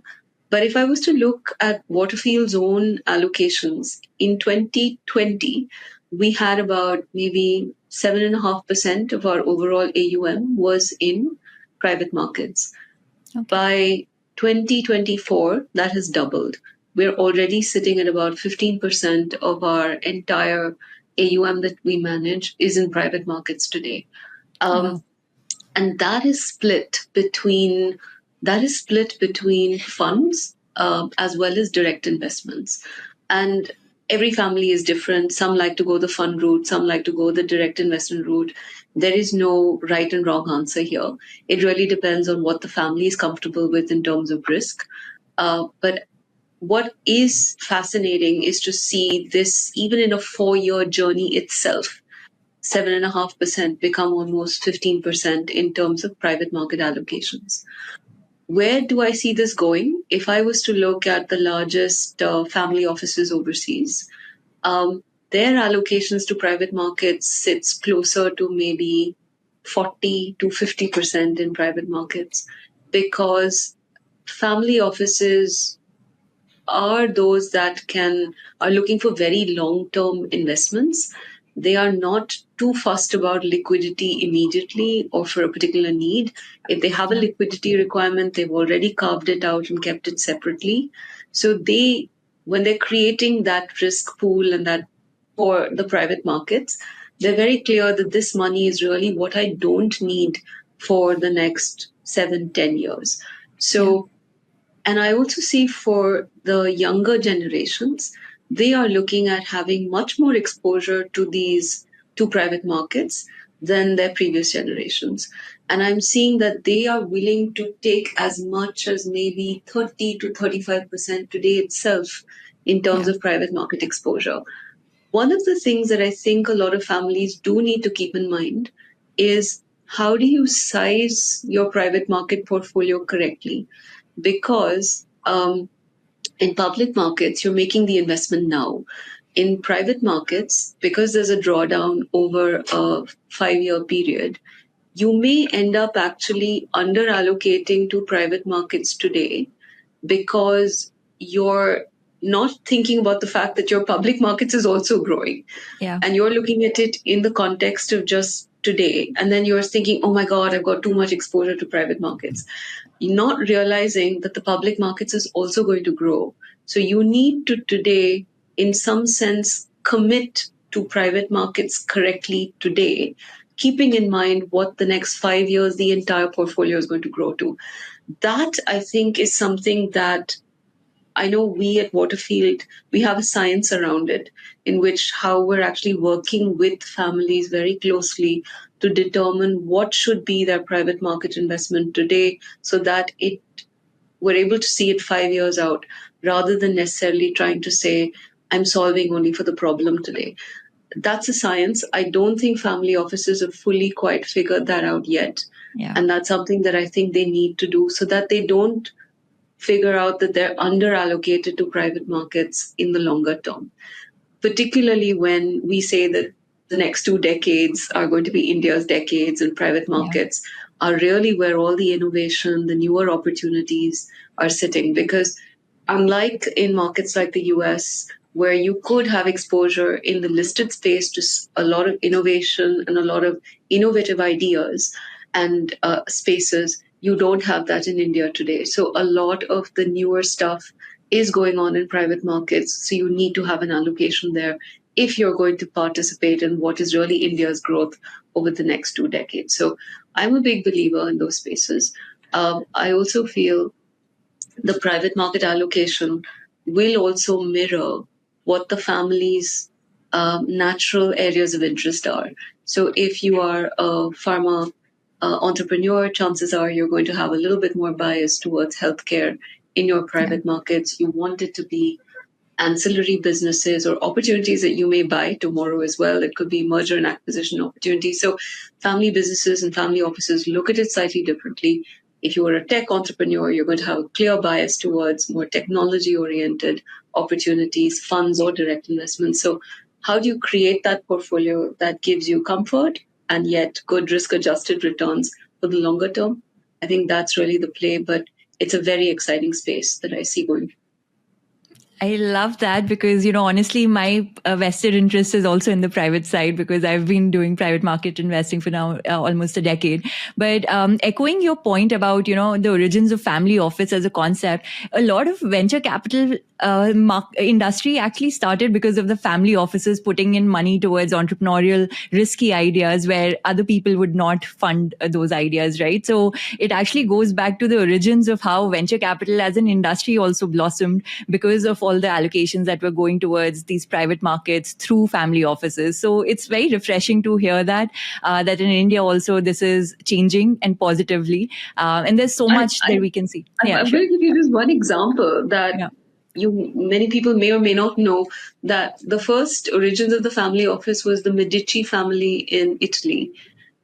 [SPEAKER 1] But if I was to look at Waterfield's own allocations in 2020, we had about maybe 7.5% of our overall AUM was in private markets.
[SPEAKER 2] Okay.
[SPEAKER 1] By 2024, that has doubled. We're already sitting at about 15% of our entire AUM that we manage is in private markets today.
[SPEAKER 2] Wow.
[SPEAKER 1] And that is split between funds as well as direct investments. And every family is different. Some like to go the fund route, some like to go the direct investment route. There is no right and wrong answer here. It really depends on what the family is comfortable with in terms of risk. But what is fascinating is to see this, even in a 4-year journey itself, 7.5% become almost 15% in terms of private market allocations. Where do I see this going? If I was to look at the largest family offices overseas, um, their allocations to private markets sits closer to maybe 40 to 50% in private markets, because family offices are those that are looking for very long term investments. They are not too fussed about liquidity immediately or for a particular need. If they have a
[SPEAKER 2] Yeah.
[SPEAKER 1] liquidity requirement, they've already carved it out and kept it separately. So when they're creating that risk pool and that for the private markets, they're very clear that this money is really what I don't need for the next 7, 10 years.
[SPEAKER 2] Yeah.
[SPEAKER 1] So, and I also see for the younger generations, they are looking at having much more exposure to these two private markets than their previous generations. And I'm seeing that they are willing to take as much as maybe 30 to 35% today itself in terms
[SPEAKER 2] Yeah.
[SPEAKER 1] of private market exposure. One of the things that I think a lot of families do need to keep in mind is, how do you size your private market portfolio correctly? Because in public markets, you're making the investment now. In private markets, because there's a drawdown over a 5-year period, you may end up actually under allocating to private markets today because you're not thinking about the fact that your public markets is also growing,
[SPEAKER 2] Yeah.
[SPEAKER 1] and you're looking at it in the context of just today, and then you're thinking, oh my god, I've got too much exposure to private markets, not realizing that the public markets is also going to grow. So you need to today, in some sense, commit to private markets correctly today, keeping in mind what the next 5 years the entire portfolio is going to grow to. That, I think, is something that I know we at Waterfield, we have a science around it, in which how we're actually working with families very closely to determine what should be their private market investment today, so that we're able to see it 5 years out, rather than necessarily trying to say, I'm solving only for the problem today. That's a science. I don't think family offices have fully quite figured that out yet.
[SPEAKER 2] Yeah.
[SPEAKER 1] And that's something that I think they need to do, so that they don't figure out that they're under allocated to private markets in the longer term, particularly when we say that the next 2 decades are going to be India's decades, and private
[SPEAKER 2] Yeah.
[SPEAKER 1] markets are really where all the innovation, the newer opportunities are sitting. Because unlike in markets like the US, where you could have exposure in the listed space to a lot of innovation and a lot of innovative ideas and spaces, you don't have that in India today. So a lot of the newer stuff is going on in private markets. So you need to have an allocation there if you're going to participate in what is really India's growth over the next 2 decades. So I'm a big believer in those spaces. I also feel the private market allocation will also mirror what the family's natural areas of interest are. So if you are a pharma entrepreneur, chances are you're going to have a little bit more bias towards healthcare in your
[SPEAKER 2] Yeah.
[SPEAKER 1] private markets. You want it to be ancillary businesses or opportunities that you may buy tomorrow as well. It could be merger and acquisition opportunities. So family businesses and family offices look at it slightly differently. If you are a tech entrepreneur, you're going to have a clear bias towards more technology oriented opportunities, funds, or direct investments. So how do you create that portfolio that gives you comfort and yet good risk adjusted returns for the longer term? I think that's really the play. But it's a very exciting space that I see going.
[SPEAKER 2] I love that because, honestly, my vested interest is also in the private side because I've been doing private market investing for now almost a decade. But echoing your point about, the origins of family office as a concept, a lot of venture capital industry actually started because of the family offices putting in money towards entrepreneurial risky ideas where other people would not fund those ideas, right? So it actually goes back to the origins of how venture capital as an industry also blossomed because of all the allocations that were going towards these private markets through family offices. So it's very refreshing to hear that in India also this is changing and positively. And there's so much that we can see.
[SPEAKER 1] I'm,
[SPEAKER 2] Yeah,
[SPEAKER 1] I'm
[SPEAKER 2] sure.
[SPEAKER 1] going to give you just one example that
[SPEAKER 2] Yeah,
[SPEAKER 1] many people may or may not know, that the first origins of the family office was the Medici family in Italy.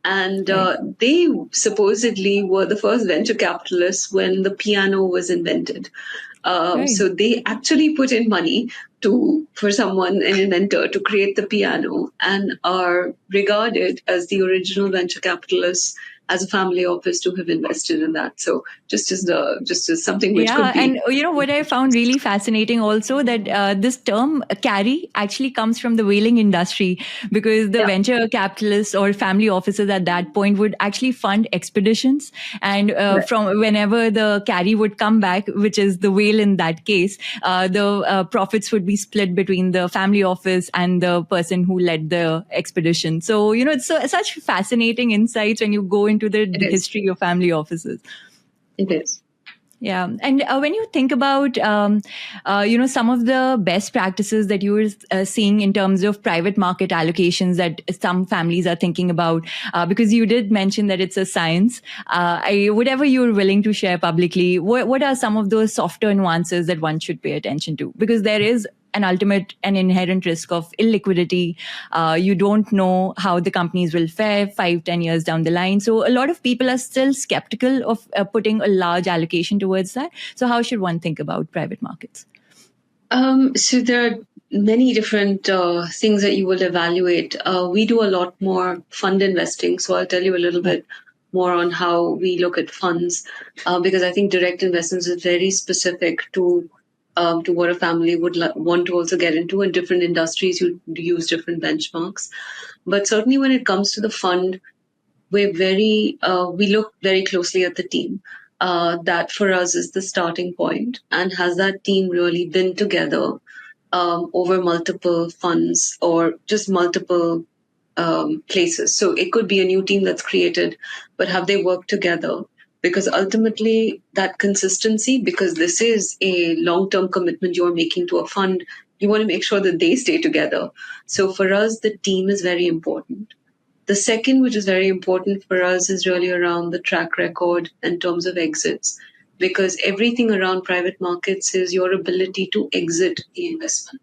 [SPEAKER 1] And
[SPEAKER 2] right.
[SPEAKER 1] they supposedly were the first venture capitalists when the piano was invented.
[SPEAKER 2] Right.
[SPEAKER 1] So they actually put in money for someone, an inventor, to create the piano, and are regarded as the original venture capitalists as a family office to have invested in that. So just as something which could
[SPEAKER 2] Yeah,
[SPEAKER 1] be.
[SPEAKER 2] and what I found really fascinating also that this term carry actually comes from the whaling industry because the
[SPEAKER 1] Yeah,
[SPEAKER 2] venture capitalists or family offices at that point would actually fund expeditions, and
[SPEAKER 1] right.
[SPEAKER 2] from whenever the carry would come back, which is the whale in that case, the profits would be split between the family office and the person who led the expedition. So it's such fascinating insights when you go into the
[SPEAKER 1] It is.
[SPEAKER 2] history of family offices.
[SPEAKER 1] It is.
[SPEAKER 2] Yeah, and when you think about, some of the best practices that you were seeing in terms of private market allocations that some families are thinking about, because you did mention that it's a science. Whatever you're willing to share publicly, what are some of those softer nuances that one should pay attention to? Because there is an ultimate and inherent risk of illiquidity. You don't know how the companies will fare 5-10 years down the line. So a lot of people are still skeptical of putting a large allocation towards that. So how should one think about private markets?
[SPEAKER 1] So there are many different things that you will evaluate. We do a lot more fund investing, so I'll tell you a little
[SPEAKER 2] Yeah.
[SPEAKER 1] bit more on how we look at funds, because I think direct investments is very specific to what a family would want to also get into. In different industries, you use different benchmarks, but certainly when it comes to the fund, we look very closely at the team. That for us is the starting point, and has that team really been together over multiple funds or just multiple places? So it could be a new team that's created, but have they worked together? Because ultimately, that consistency, because this is a long-term commitment you're making to a fund, you want to make sure that they stay together. So for us, the team is very important. The second, which is very important for us, is really around the track record in terms of exits, because everything around private markets is your ability to exit the investment.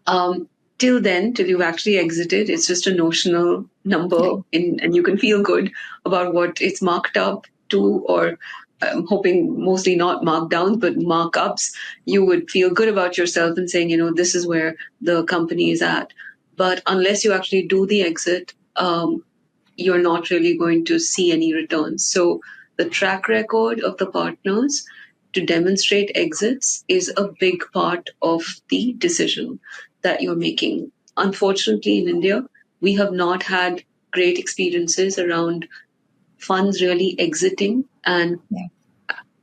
[SPEAKER 1] Um, Till then, till you've actually exited, it's just a notional number, and you can feel good about what it's marked up to, or I'm hoping mostly not markdowns, but markups. You would feel good about yourself and saying, this is where the company is at. But unless you actually do the exit, you're not really going to see any returns. So the track record of the partners to demonstrate exits is a big part of the decision that you're making. Unfortunately, in India, we have not had great experiences around funds really exiting,
[SPEAKER 2] Yeah.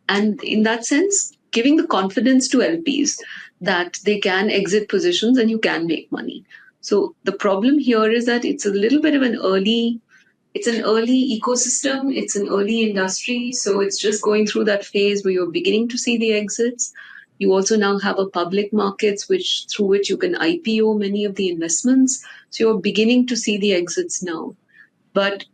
[SPEAKER 1] and in that sense, giving the confidence to LPs that they can exit positions and you can make money. So the problem here is that it's a little bit of an early ecosystem, it's an early industry, so it's just going through that phase where you're beginning to see the exits. You also now have a public markets through which you can IPO many of the investments. So you're beginning to see the exits now. But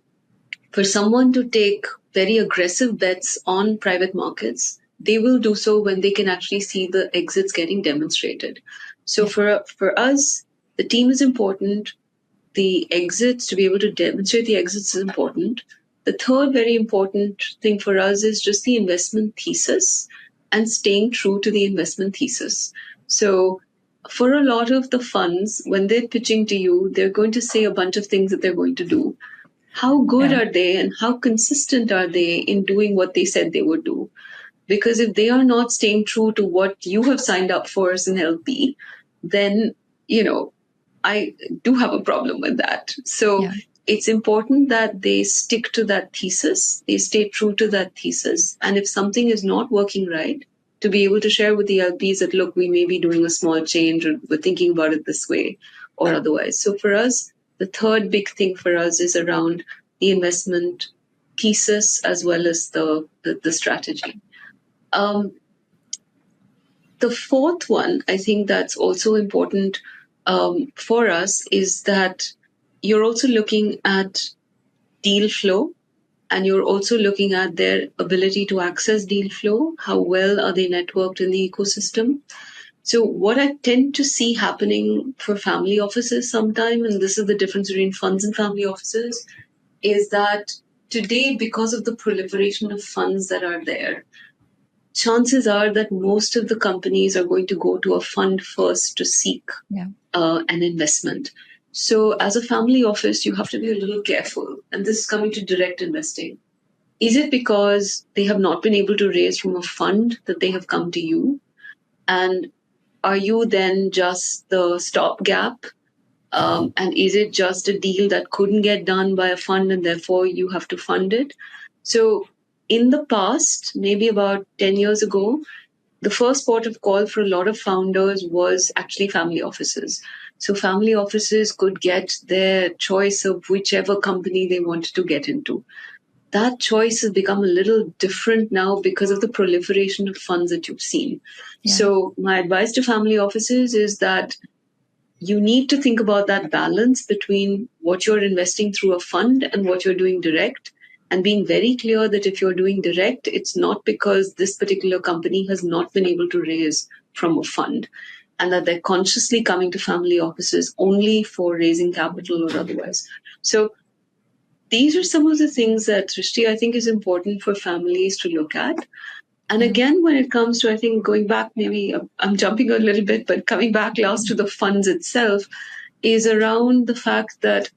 [SPEAKER 1] for someone to take very aggressive bets on private markets, they will do so when they can actually see the exits getting demonstrated. So
[SPEAKER 2] Yeah.
[SPEAKER 1] for us, the team is important. The exits, to be able to demonstrate the exits, is important. The third very important thing for us is just the investment thesis and staying true to the investment thesis. So for a lot of the funds, when they're pitching to you, they're going to say a bunch of things that they're going to do. How good
[SPEAKER 2] Yeah.
[SPEAKER 1] are they and how consistent are they in doing what they said they would do? Because if they are not staying true to what you have signed up for as an LP, then, I do have a problem with that. So it's important that they stick to that thesis, they stay true to that thesis. And if something is not working right, to be able to share with the LPs that, look, we may be doing a small change, or we're thinking about it this way or otherwise. So for us, the third big thing for us is around the investment thesis as well as the strategy. The fourth one, I think that's also important for us, is that you're also looking at deal flow, and you're also looking at their ability to access deal flow. How well are they networked in the ecosystem? So what I tend to see happening for family offices sometime, and this is the difference between funds and family offices, is that today, because of the proliferation of funds that are there, chances are that most of the companies are going to go to a fund first to seek an investment. So as a family office, you have to be a little careful. And this is coming to direct investing. Is it because they have not been able to raise from a fund that they have come to you? And are you then just the stopgap? And is it just a deal that couldn't get done by a fund and therefore you have to fund it? So in the past, maybe about 10 years ago, the first port of call for a lot of founders was actually family offices. So family offices could get their choice of whichever company they wanted to get into. That choice has become a little different now because of the proliferation of funds that you've seen. So my advice to family offices is that you need to think about that balance between what you're investing through a fund and what you're doing direct, and being very clear that if you're doing direct, it's not because this particular company has not been able to raise from a fund, and that they're consciously coming to family offices only for raising capital or otherwise. So these are some of the things that, Srishti, I think is important for families to look at. And again, when it comes to, I think, going back, maybe I'm jumping a little bit, but coming back last to the funds itself, is around the fact that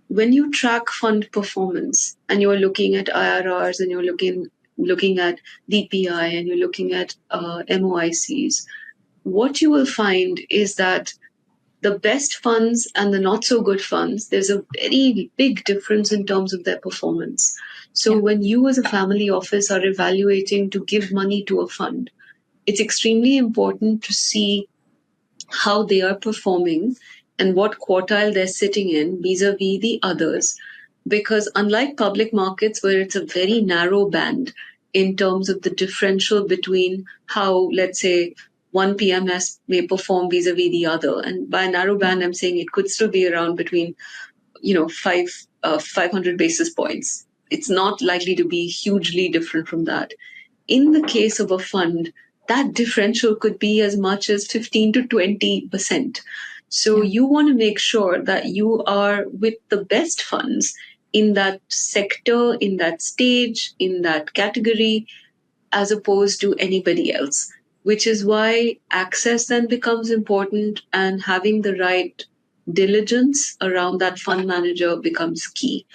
[SPEAKER 1] when you track fund performance and you're looking at IRRs and you're looking at DPI and you're looking at MOICs, what you will find is that the best funds and the not so good funds, there's a very big difference in terms of their performance. So when you as a family office are evaluating to give money to a fund, it's extremely important to see how they are performing and what quartile they're sitting in vis-a-vis the others. Because unlike public markets, where it's a very narrow band in terms of the differential between how, let's say, one PMS may perform vis-a-vis the other. And by narrow band, I'm saying it could still be around between, 500 basis points. It's not likely to be hugely different from that. In the case of a fund, that differential could be as much as 15 to 20%. So you want to make sure that you are with the best funds in that sector, in that stage, in that category, as opposed to anybody else, which is why access then becomes important, and having the right diligence around that fund manager becomes key.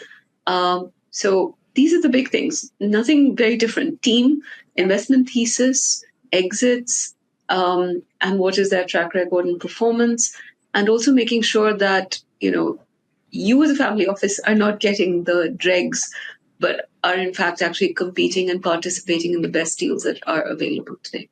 [SPEAKER 1] So these are the big things. Nothing very different. Team, investment thesis, exits, and what is their track record and performance, and also making sure that, you as a family office are not getting the dregs, but are in fact actually competing and participating in the best deals that are available today.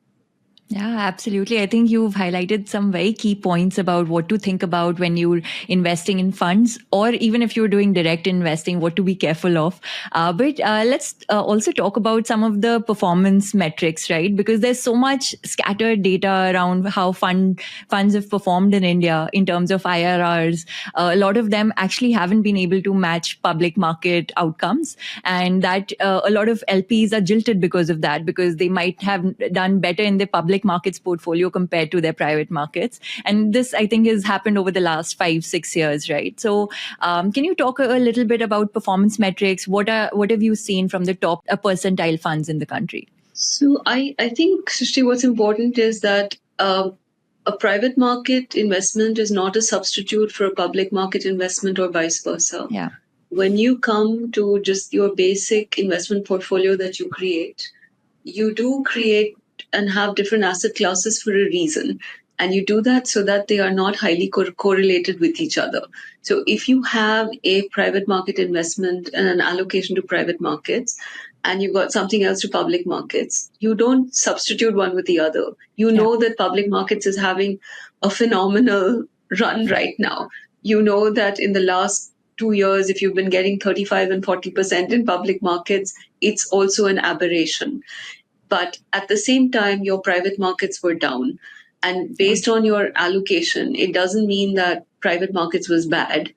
[SPEAKER 2] Yeah, absolutely. I think you've highlighted some very key points about what to think about when you're investing in funds, or even if you're doing direct investing, what to be careful of. But let's also talk about some of the performance metrics, right? Because there's so much scattered data around how funds have performed in India in terms of IRRs. A lot of them actually haven't been able to match public market outcomes, and that a lot of LPs are jilted because of that, because they might have done better in their public markets portfolio compared to their private markets. And this, I think, has happened over the last 5-6 years, right? So can you talk a little bit about performance metrics? What have you seen from the top percentile funds in the country?
[SPEAKER 1] So I think, Srishti, what's important is that a private market investment is not a substitute for a public market investment, or vice versa.
[SPEAKER 2] Yeah.
[SPEAKER 1] When you come to just your basic investment portfolio that you create, you do create and have different asset classes for a reason. And you do that so that they are not highly correlated with each other. So if you have a private market investment and an allocation to private markets, and you've got something else to public markets, you don't substitute one with the other. You
[SPEAKER 2] Yeah.
[SPEAKER 1] know that public markets is having a phenomenal run right now. You know that in the last 2 years, if you've been getting 35 and 40% in public markets, it's also an aberration. But at the same time, your private markets were down. And
[SPEAKER 2] Yeah.
[SPEAKER 1] based on your allocation, it doesn't mean that private markets was bad.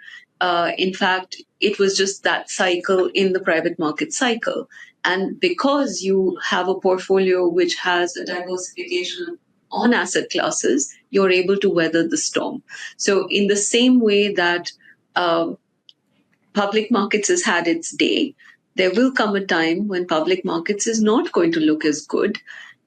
[SPEAKER 1] In fact, it was just that cycle in the private market cycle. And because you have a portfolio which has a diversification on asset classes, you're able to weather the storm. So, in the same way that public markets has had its day, there will come a time when public markets is not going to look as good.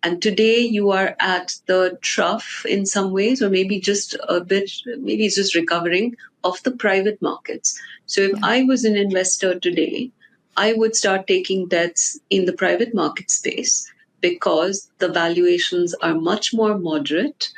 [SPEAKER 1] And today you are at the trough in some ways, or maybe just a bit, maybe it's just recovering of the private markets. So if
[SPEAKER 2] Yeah.
[SPEAKER 1] I was an investor today, I would start taking bets in the private market space because the valuations are much more moderate.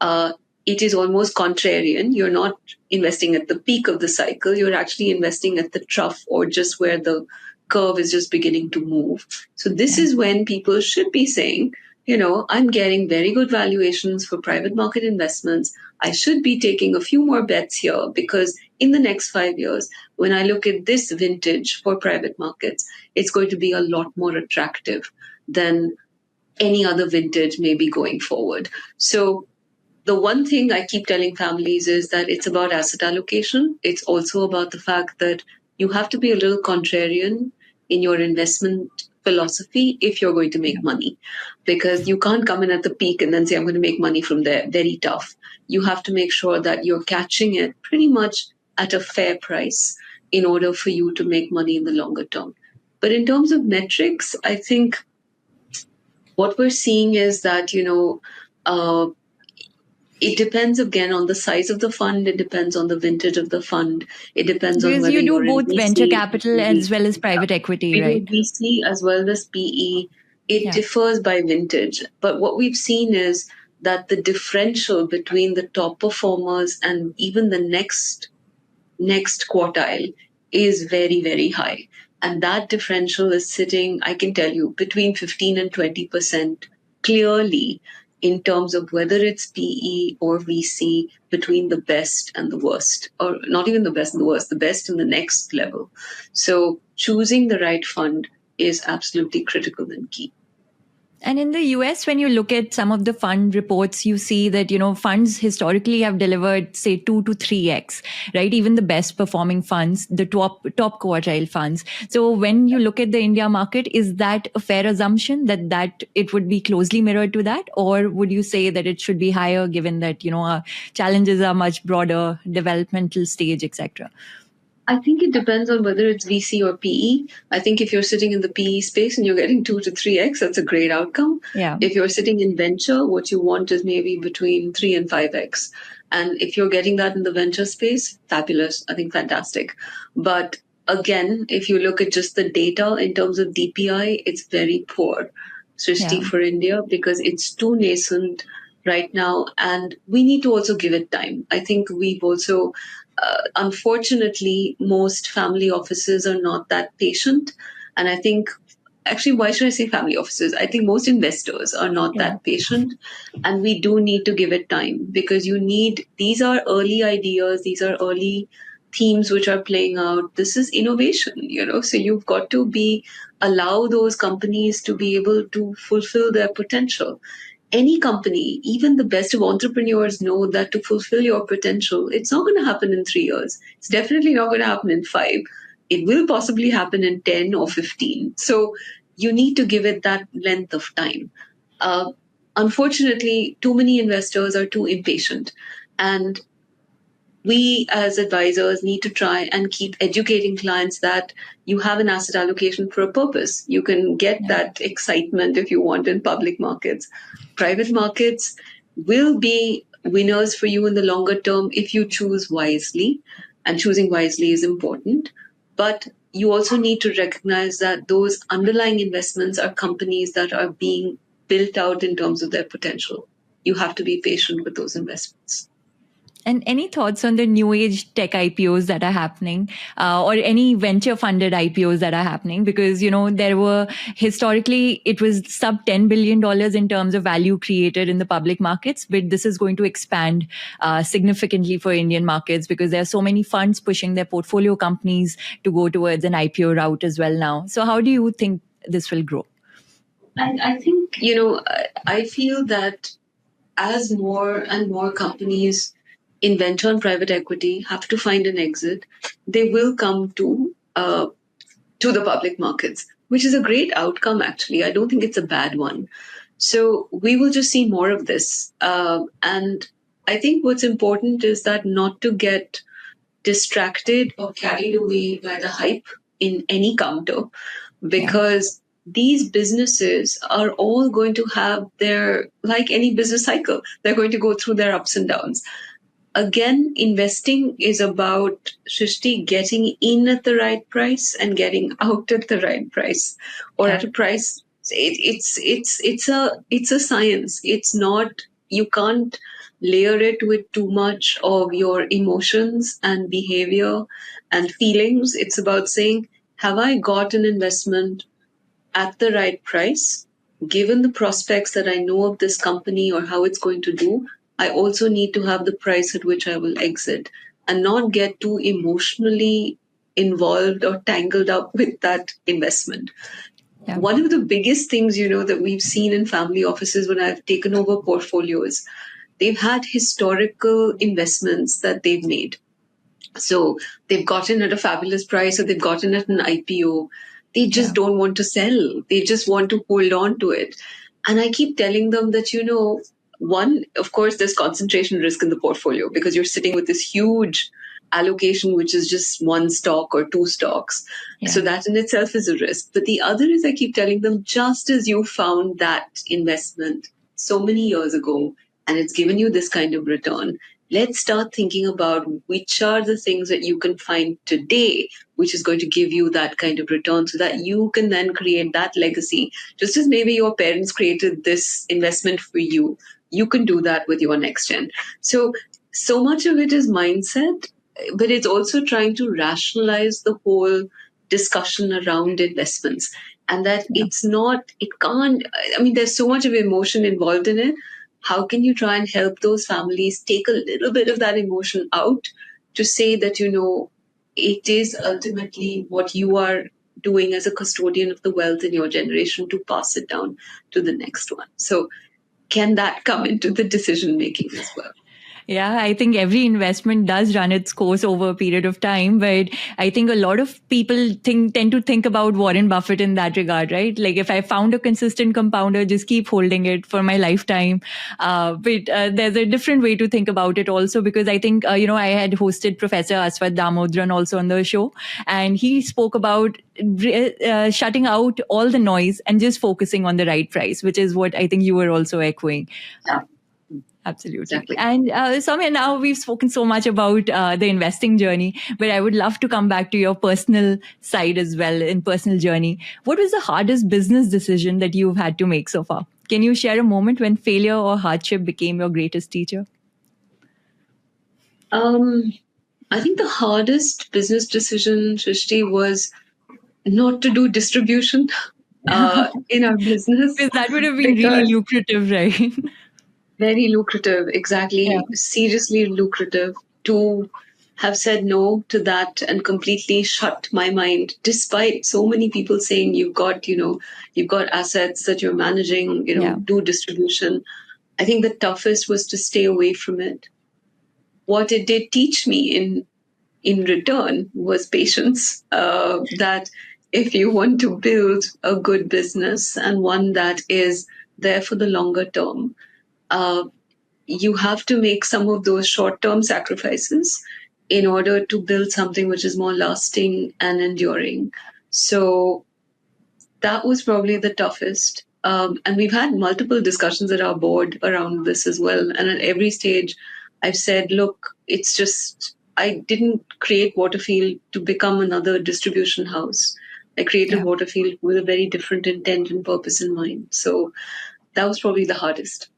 [SPEAKER 1] uh, it is almost contrarian. You're not investing at the peak of the cycle. You're actually investing at the trough or just where the curve is just beginning to move. So this
[SPEAKER 2] Yeah.
[SPEAKER 1] is when people should be saying, I'm getting very good valuations for private market investments. I should be taking a few more bets here because in the next 5 years, when I look at this vintage for private markets, it's going to be a lot more attractive than any other vintage maybe going forward. So the one thing I keep telling families is that it's about asset allocation. It's also about the fact that you have to be a little contrarian in your investment philosophy if you're going to make money, because you can't come in at the peak and then say, I'm going to make money from there. Very tough. You have to make sure that you're catching it pretty much at a fair price in order for you to make money in the longer term. But in terms of metrics, I think what we're seeing is that, uh, it depends again on the size of the fund. It depends on the vintage of the fund. It depends on
[SPEAKER 2] Because
[SPEAKER 1] whether
[SPEAKER 2] you do
[SPEAKER 1] you're in
[SPEAKER 2] both venture
[SPEAKER 1] VC or
[SPEAKER 2] capital
[SPEAKER 1] PE.
[SPEAKER 2] as well as
[SPEAKER 1] Yeah.
[SPEAKER 2] private equity,
[SPEAKER 1] We do
[SPEAKER 2] right?
[SPEAKER 1] VC as well as PE. It
[SPEAKER 2] Yeah.
[SPEAKER 1] differs by vintage. But what we've seen is that the differential between the top performers and even the next quartile is very, very high. And that differential is sitting, I can tell you, between 15 and 20% clearly in terms of whether it's PE or VC between the best and the worst, or not even the best and the worst, the best and the next level. So choosing the right fund is absolutely critical and key.
[SPEAKER 2] And in the US, when you look at some of the fund reports, you see that, funds historically have delivered, say, 2 to 3x, right? Even the best performing funds, the top quartile funds. So when you look at the India market, is that a fair assumption that it would be closely mirrored to that? Or would you say that it should be higher given that, our challenges are much broader, developmental stage, etc.?
[SPEAKER 1] I think it depends on whether it's VC or PE. I think if you're sitting in the PE space and you're getting 2 to 3x, that's a great outcome.
[SPEAKER 2] Yeah.
[SPEAKER 1] If you're sitting in venture, what you want is maybe between 3 and 5x. And if you're getting that in the venture space, fabulous. I think fantastic. But again, if you look at just the data in terms of DPI, it's very poor, Srishti,
[SPEAKER 2] Yeah.
[SPEAKER 1] for India, because it's too nascent right now. And we need to also give it time. I think we've also unfortunately, most family offices are not that patient. And I think, actually, why should I say family offices? I think most investors are not
[SPEAKER 2] Yeah.
[SPEAKER 1] that patient. And we do need to give it time because these are early ideas, these are early themes which are playing out. This is innovation, so you've got to allow those companies to be able to fulfill their potential. Any company, even the best of entrepreneurs, know that to fulfill your potential, it's not going to happen in 3 years. It's definitely not going to happen in five. It will possibly happen in 10 or 15. So you need to give it that length of time. Uh, Unfortunately, too many investors are too impatient. And we as advisors need to try and keep educating clients that you have an asset allocation for a purpose. You can get
[SPEAKER 2] Yeah.
[SPEAKER 1] that excitement if you want in public markets. Private markets will be winners for you in the longer term if you choose wisely, and choosing wisely is important. But you also need to recognize that those underlying investments are companies that are being built out in terms of their potential. You have to be patient with those investments.
[SPEAKER 2] And any thoughts on the new age tech IPOs that are happening, or any venture funded IPOs that are happening? Because, there were historically, it was sub $10 billion in terms of value created in the public markets, but this is going to expand significantly for Indian markets because there are so many funds pushing their portfolio companies to go towards an IPO route as well now. So, how do you think this will grow?
[SPEAKER 1] I think, I feel that as more and more companies in venture and private equity have to find an exit, they will come to the public markets, which is a great outcome. Actually, I don't think it's a bad one. So we will just see more of this, and I think what's important is that not to get distracted or carried away by the hype in any counter, because these businesses are all going to have their, like any business cycle, they're going to go through their ups and downs. Again, investing is about, Shrishti, getting in at the right price and getting out at the right price, or at a price. It's a science. It's not, you can't layer it with too much of your emotions and behavior and feelings. It's about saying, have I got an investment at the right price? Given the prospects that I know of this company or how it's going to do, I also need to have the price at which I will exit and not get too emotionally involved or tangled up with that investment.
[SPEAKER 2] Yeah.
[SPEAKER 1] One of the biggest things, that we've seen in family offices when I've taken over portfolios, they've had historical investments that they've made. So they've gotten at a fabulous price or they've gotten at an IPO. They just don't want to sell. They just want to hold on to it. And I keep telling them that, one, of course, there's concentration risk in the portfolio because you're sitting with this huge allocation, which is just one stock or two stocks. So that in itself is a risk. But the other is, I keep telling them, just as you found that investment so many years ago and it's given you this kind of return, let's start thinking about which are the things that you can find today, which is going to give you that kind of return so that you can then create that legacy. Just as maybe your parents created this investment for you, you can do that with your next gen. So much of it is mindset, but it's also trying to rationalize the whole discussion around investments. And that it's not, it can't, I mean, there's so much of emotion involved in it. How can you try and help those families take a little bit of that emotion out to say that, it is ultimately what you are doing as a custodian of the wealth in your generation to pass it down to the next one. So can that come into the decision making as well?
[SPEAKER 2] Yeah, I think every investment does run its course over a period of time, but I think a lot of people tend to think about Warren Buffett in that regard, right? Like if I found a consistent compounder, just keep holding it for my lifetime. But there's a different way to think about it also, because I think, I had hosted Professor Aswath Damodran also on the show, and he spoke about shutting out all the noise and just focusing on the right price, which is what I think you were also echoing.
[SPEAKER 1] Yeah.
[SPEAKER 2] Absolutely.
[SPEAKER 1] Exactly.
[SPEAKER 2] And Soumya, now we've spoken so much about the investing journey, but I would love to come back to your personal side as well, in personal journey. What was the hardest business decision that you've had to make so far? Can you share a moment when failure or hardship became your greatest teacher?
[SPEAKER 1] I think the hardest business decision, Shrishti, was not to do distribution in our business.
[SPEAKER 2] Because that would have been really lucrative, right?
[SPEAKER 1] Very lucrative, exactly.
[SPEAKER 2] Yeah.
[SPEAKER 1] Seriously lucrative. To have said no to that and completely shut my mind, despite so many people saying you've got assets that you're managing, do distribution. I think the toughest was to stay away from it. What it did teach me in return was patience. That if you want to build a good business and one that is there for the longer term, you have to make some of those short-term sacrifices in order to build something which is more lasting and enduring. So that was probably the toughest. And we've had multiple discussions at our board around this as well. And at every stage, I've said, look, it's just, I didn't create Waterfield to become another distribution house. I created
[SPEAKER 2] Yeah.
[SPEAKER 1] Waterfield with a very different intent and purpose in mind. So that was probably the hardest.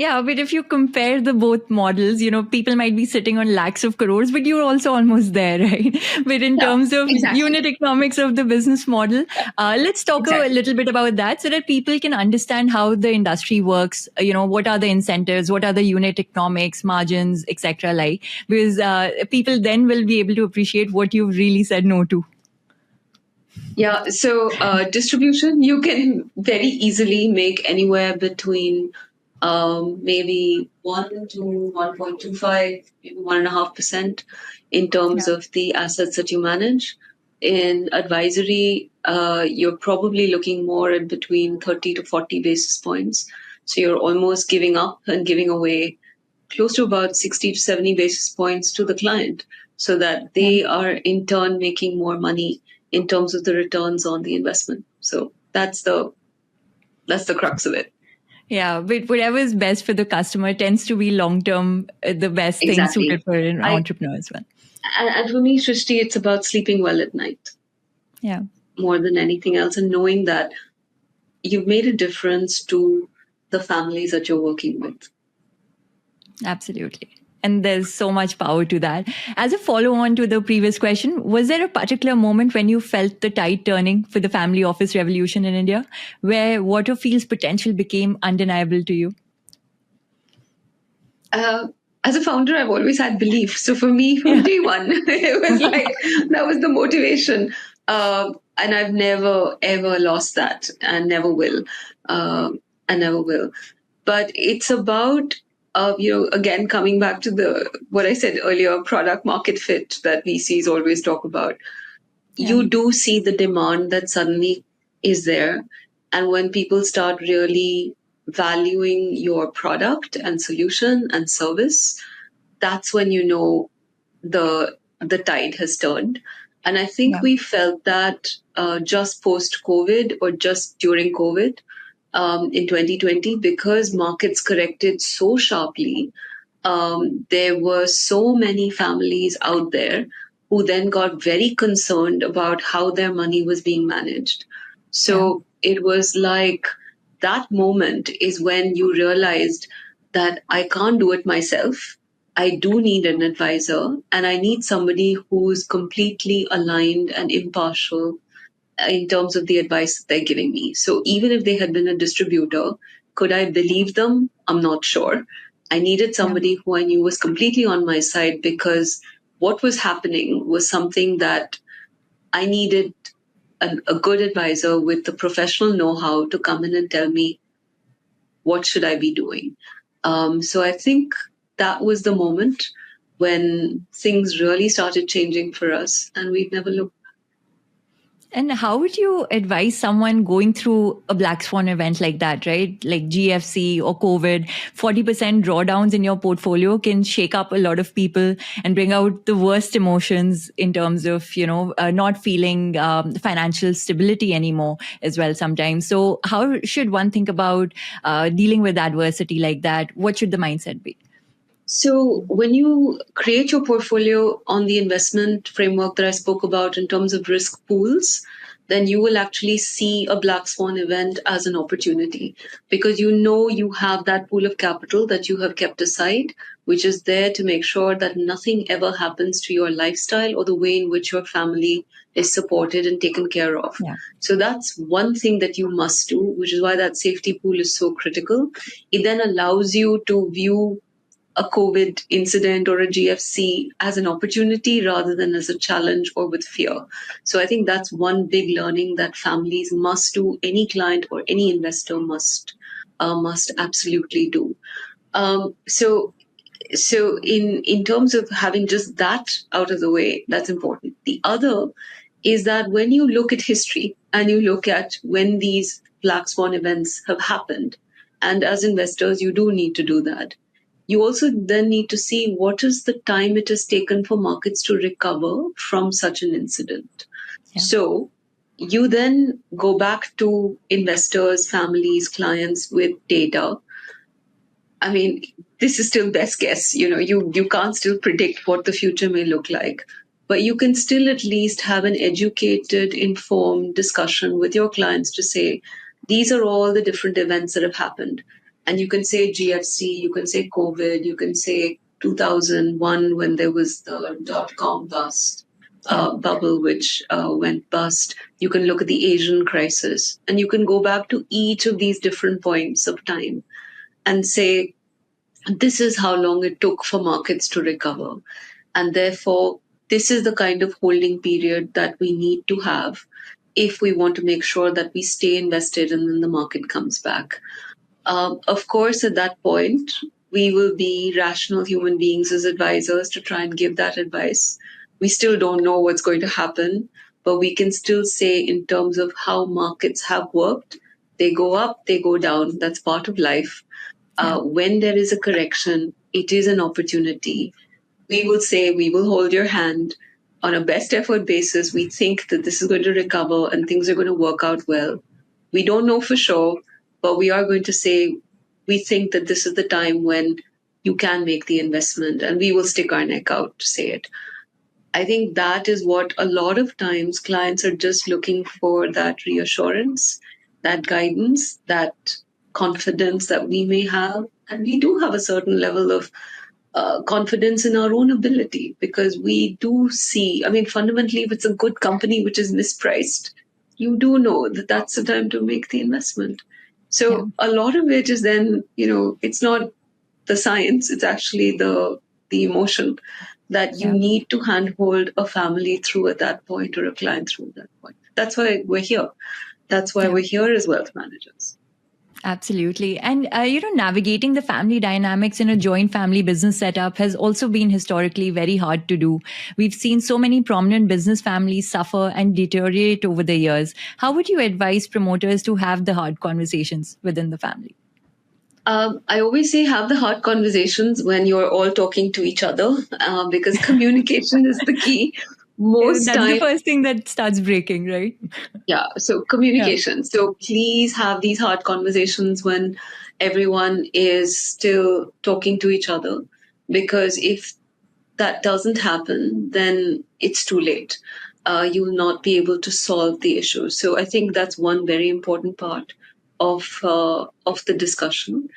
[SPEAKER 2] Yeah, but if you compare the both models, people might be sitting on lakhs of crores, but you're also almost there, right? But in
[SPEAKER 1] Yeah,
[SPEAKER 2] terms of
[SPEAKER 1] exactly.
[SPEAKER 2] unit economics of the business model,
[SPEAKER 1] Yeah,
[SPEAKER 2] let's talk a
[SPEAKER 1] exactly.
[SPEAKER 2] little bit about that so that people can understand how the industry works. What are the incentives? What are the unit economics, margins, etc. Like, because people then will be able to appreciate what you've really said no to.
[SPEAKER 1] Yeah, so distribution, you can very easily make anywhere between maybe 1 to 1.25, maybe 1.5% in terms
[SPEAKER 2] Yeah.
[SPEAKER 1] of the assets that you manage. In advisory, you're probably looking more at between 30 to 40 basis points. So you're almost giving up and giving away close to about 60 to 70 basis points to the client so that
[SPEAKER 2] Yeah.
[SPEAKER 1] they are in turn making more money in terms of the returns on the investment. So that's the crux of it.
[SPEAKER 2] Yeah, but whatever is best for the customer tends to be long term the best thing suited
[SPEAKER 1] Exactly.
[SPEAKER 2] for an
[SPEAKER 1] I
[SPEAKER 2] entrepreneur as well.
[SPEAKER 1] and for me, Srishti, it's about sleeping well at night
[SPEAKER 2] Yeah,
[SPEAKER 1] more than anything else, and knowing that you've made a difference to the families that you're working with.
[SPEAKER 2] absolutely. And there's so much power to that. As a follow on to the previous question, was there a particular moment when you felt the tide turning for the family office revolution in India, where Waterfield's potential became undeniable to you?
[SPEAKER 1] Uh, as a founder, I've always had belief. So for me, from
[SPEAKER 2] Yeah.
[SPEAKER 1] day one, it was like that was the motivation. And I've never ever lost that, and never will. And never will. But it's about again coming back to the what I said earlier, product market fit that VCs always talk about.
[SPEAKER 2] Yeah.
[SPEAKER 1] You do see the demand that suddenly is there. And when people start really valuing your product and solution and service, that's when you know the tide has turned. And I think
[SPEAKER 2] Yeah.
[SPEAKER 1] we felt that just post COVID or just during COVID in 2020, because markets corrected so sharply. There were so many families out there who then got very concerned about how their money was being managed.
[SPEAKER 2] Yeah.
[SPEAKER 1] So it was like that moment is when you realized that I can't do it myself. I do need an advisor, and I need somebody who's completely aligned and impartial in terms of the advice that they're giving me. So even if they had been a distributor, could I believe them? I'm not sure. I needed
[SPEAKER 2] Yeah.
[SPEAKER 1] somebody who I knew was completely on my side, because what was happening was something that I needed a good advisor with the professional know-how to come in and tell me what should I be doing. So I think that was the moment when things really started changing for us, and we've never looked.
[SPEAKER 2] And how would you advise someone going through a black swan event like that, right? Like GFC or COVID, 40% drawdowns in your portfolio can shake up a lot of people and bring out the worst emotions in terms of, not feeling financial stability anymore as well sometimes. So how should one think about dealing with adversity like that? What should the mindset be?
[SPEAKER 1] So when you create your portfolio on the investment framework that I spoke about in terms of risk pools, then you will actually see a black swan event as an opportunity, because you know you have that pool of capital that you have kept aside, which is there to make sure that nothing ever happens to your lifestyle or the way in which your family is supported and taken care of.
[SPEAKER 2] Yeah.
[SPEAKER 1] So that's one thing that you must do, which is why that safety pool is so critical. It then allows you to view a COVID incident or a GFC as an opportunity rather than as a challenge or with fear. So I think that's one big learning that families must do. Any client or any investor must absolutely do. So in terms of having just that out of the way, that's important. The other is that when you look at history and you look at when these black swan events have happened, and as investors, you do need to do that. You also then need to see what is the time it has taken for markets to recover from such an incident.
[SPEAKER 2] Yeah.
[SPEAKER 1] So you then go back to investors, families, clients with data. I mean, this is still best guess. You can't still predict what the future may look like, but you can still at least have an educated, informed discussion with your clients to say, these are all the different events that have happened. And you can say GFC, you can say COVID, you can say 2001 when there was the dot-com bust.
[SPEAKER 2] Yeah.
[SPEAKER 1] Bubble which went bust. You can look at the Asian crisis, and you can go back to each of these different points of time and say, this is how long it took for markets to recover. And therefore, this is the kind of holding period that we need to have if we want to make sure that we stay invested and then the market comes back. Of course, at that point, we will be rational human beings as advisors to try and give that advice. We still don't know what's going to happen, but we can still say, in terms of how markets have worked, they go up, they go down. That's part of life.
[SPEAKER 2] Yeah.
[SPEAKER 1] When there is a correction, it is an opportunity. We will say, we will hold your hand on a best effort basis. We think that this is going to recover and things are going to work out well. We don't know for sure, but we are going to say, we think that this is the time when you can make the investment, and we will stick our neck out to say it. I think that is what a lot of times clients are just looking for, that reassurance, that guidance, that confidence that we may have. And we do have a certain level of confidence in our own ability, because we do see, I mean, fundamentally, if it's a good company which is mispriced, you do know that that's the time to make the investment.
[SPEAKER 2] Yeah.
[SPEAKER 1] So a lot of it is then, it's not the science, it's actually the emotion that you
[SPEAKER 2] Yeah.
[SPEAKER 1] need to handhold a family through at that point, or a client through at that point. That's why we're here. That's why
[SPEAKER 2] Yeah.
[SPEAKER 1] we're here as wealth managers.
[SPEAKER 2] Absolutely. And, navigating the family dynamics in a joint family business setup has also been historically very hard to do. We've seen so many prominent business families suffer and deteriorate over the years. How would you advise promoters to have the hard conversations within the family?
[SPEAKER 1] I always say, have the hard conversations when you're all talking to each other, because communication is the key. Most
[SPEAKER 2] That's the
[SPEAKER 1] time,
[SPEAKER 2] first thing that starts breaking, right?
[SPEAKER 1] yeah. So
[SPEAKER 2] Yeah.
[SPEAKER 1] communication. So please have these hard conversations when everyone is still talking to each other, because if that doesn't happen, then it's too late. You will not be able to solve the issue. So I think that's one very important part of the discussion.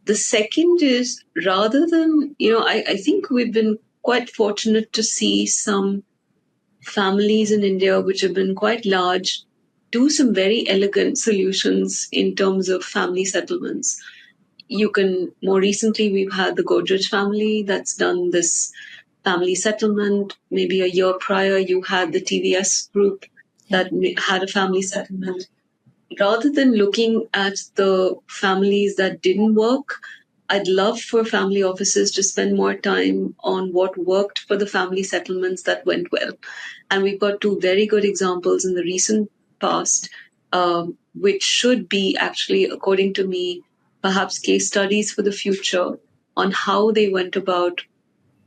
[SPEAKER 1] The second is, rather than, I think we've been quite fortunate to see some families in India which have been quite large do some very elegant solutions in terms of family settlements. You can, more recently, we've had the Godrej family that's done this family settlement. Maybe a year prior, you had the TVS group
[SPEAKER 2] Yeah.
[SPEAKER 1] that had a family settlement. Rather than looking at the families that didn't work, I'd love for family offices to spend more time on what worked for the family settlements that went well. And we've got two very good examples in the recent past, which should be actually, according to me, perhaps case studies for the future on how they went about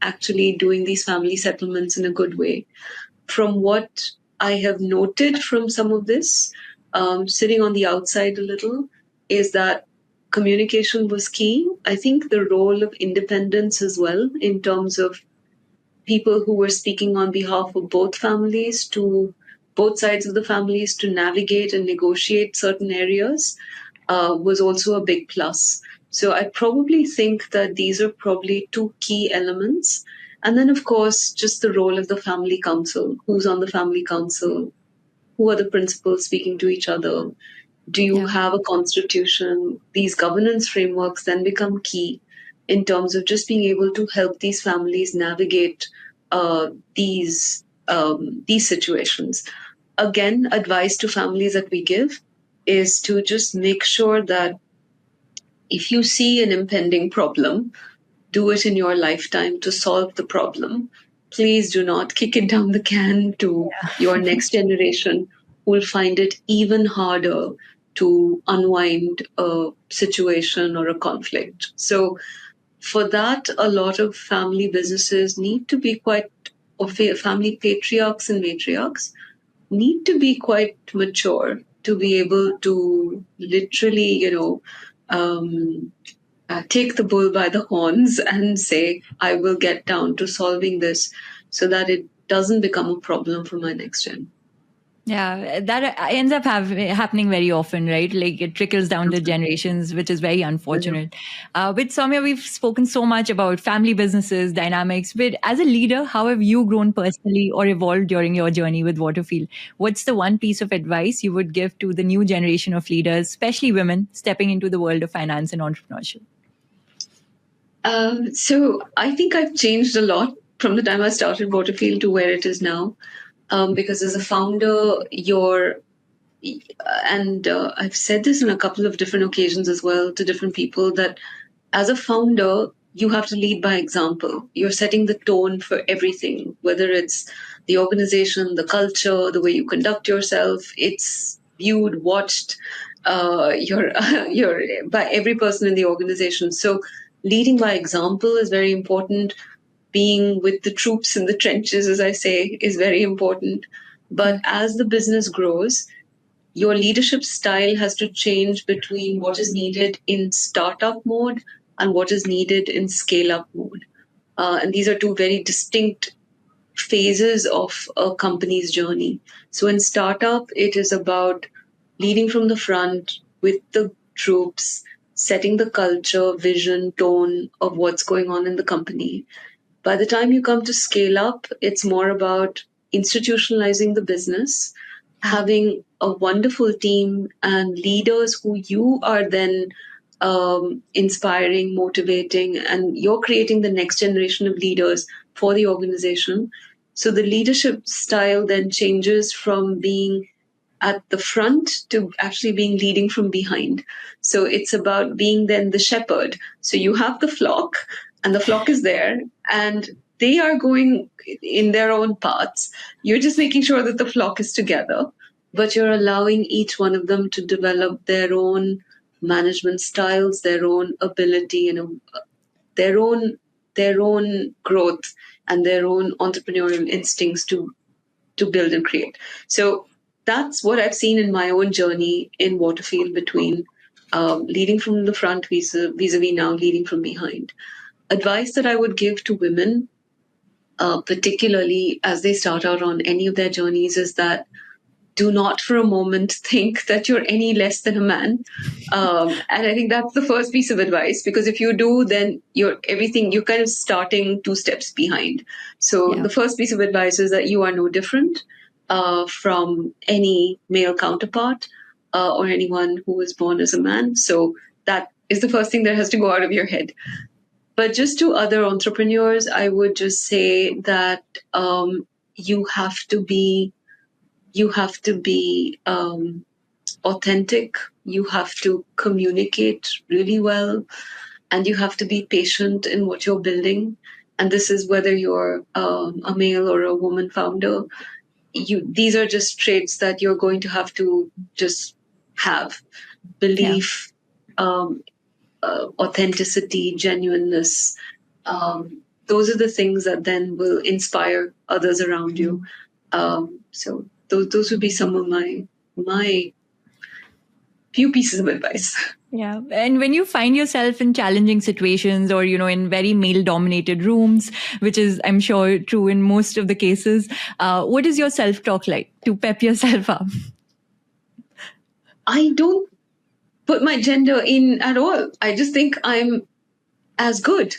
[SPEAKER 1] actually doing these family settlements in a good way. From what I have noted from some of this, sitting on the outside a little, is that communication was key. I think the role of independence as well, in terms of people who were speaking on behalf of both families, to both sides of the families, to navigate and negotiate certain areas, was also a big plus. So I probably think that these are probably two key elements. And then, of course, just the role of the family council. Who's on the family council? Who are the principals speaking to each other? Do you
[SPEAKER 2] Yeah.
[SPEAKER 1] have a constitution? These governance frameworks then become key in terms of just being able to help these families navigate these situations. Again, advice to families that we give is to just make sure that if you see an impending problem, do it in your lifetime to solve the problem. Please do not kick it down the can to your next generation, who will find it even harder to unwind a situation or a conflict. So, for that, a lot of family businesses need to be quite, or family patriarchs and matriarchs need to be quite mature to be able to literally, um, take the bull by the horns and say, I will get down to solving this so that it doesn't become a problem for my next gen.
[SPEAKER 2] Yeah, that ends up happening very often, right? Like it trickles down to generations, which is very unfortunate. With Soumya, we've spoken so much about family businesses, dynamics, but as a leader, how have you grown personally or evolved during your journey with Waterfield? What's the one piece of advice you would give to the new generation of leaders, especially women, stepping into the world of finance and entrepreneurship?
[SPEAKER 1] So I think I've changed a lot from the time I started Waterfield to where it is now. Because as a founder, and I've said this on a couple of different occasions as well to different people, that as a founder, you have to lead by example. You're setting the tone for everything, whether it's the organization, the culture, the way you conduct yourself. It's viewed, watched, you're, you're by every person in the organization. So leading by example is very important. Being with the troops in the trenches, as I say, is very important. But
[SPEAKER 2] Yeah.
[SPEAKER 1] as the business grows, your leadership style has to change between what is needed in startup mode and what is needed in scale up mode. And these are two very distinct phases of a company's journey. So in startup, it is about leading from the front with the troops, setting the culture, vision, tone of what's going on in the company. By the time you come to scale up, it's more about institutionalizing the business,
[SPEAKER 2] Yeah.
[SPEAKER 1] having a wonderful team and leaders who you are then inspiring, motivating, and you're creating the next generation of leaders for the organization. So the leadership style then changes from being at the front to actually being leading from behind. So it's about being then the shepherd. So you have the flock, and the flock is there, and they are going in their own paths. You're just making sure that the flock is together, but you're allowing each one of them to develop their own management styles, their own ability, and their own their own growth and their own entrepreneurial instincts to build and create. So that's what I've seen in my own journey in Waterfield between leading from the front vis-a-vis now leading from behind. Advice that I would give to women, particularly as they start out on any of their journeys, is that do not for a moment think that you're any less than a man. And I think that's the first piece of advice, because if you do, then you're kind of starting two steps behind. So
[SPEAKER 2] Yeah.
[SPEAKER 1] the first piece of advice is that you are no different from any male counterpart or anyone who was born as a man. So that is the first thing that has to go out of your head. But just to other entrepreneurs, I would just say that you have to be you have to be authentic, you have to communicate really well, and you have to be patient in what you're building. And this is whether you're a male or a woman founder. These are just traits that you're going to have to just have:
[SPEAKER 2] Yeah.
[SPEAKER 1] belief, um, authenticity, genuineness. Those are the things that then will inspire others around you. So those would be some of my few pieces of advice.
[SPEAKER 2] Yeah. And when you find yourself in challenging situations or, in very male dominated rooms, which is, I'm sure, true in most of the cases, what is your self talk like to pep yourself up?
[SPEAKER 1] I don't put my gender in at all. I just think I'm as good.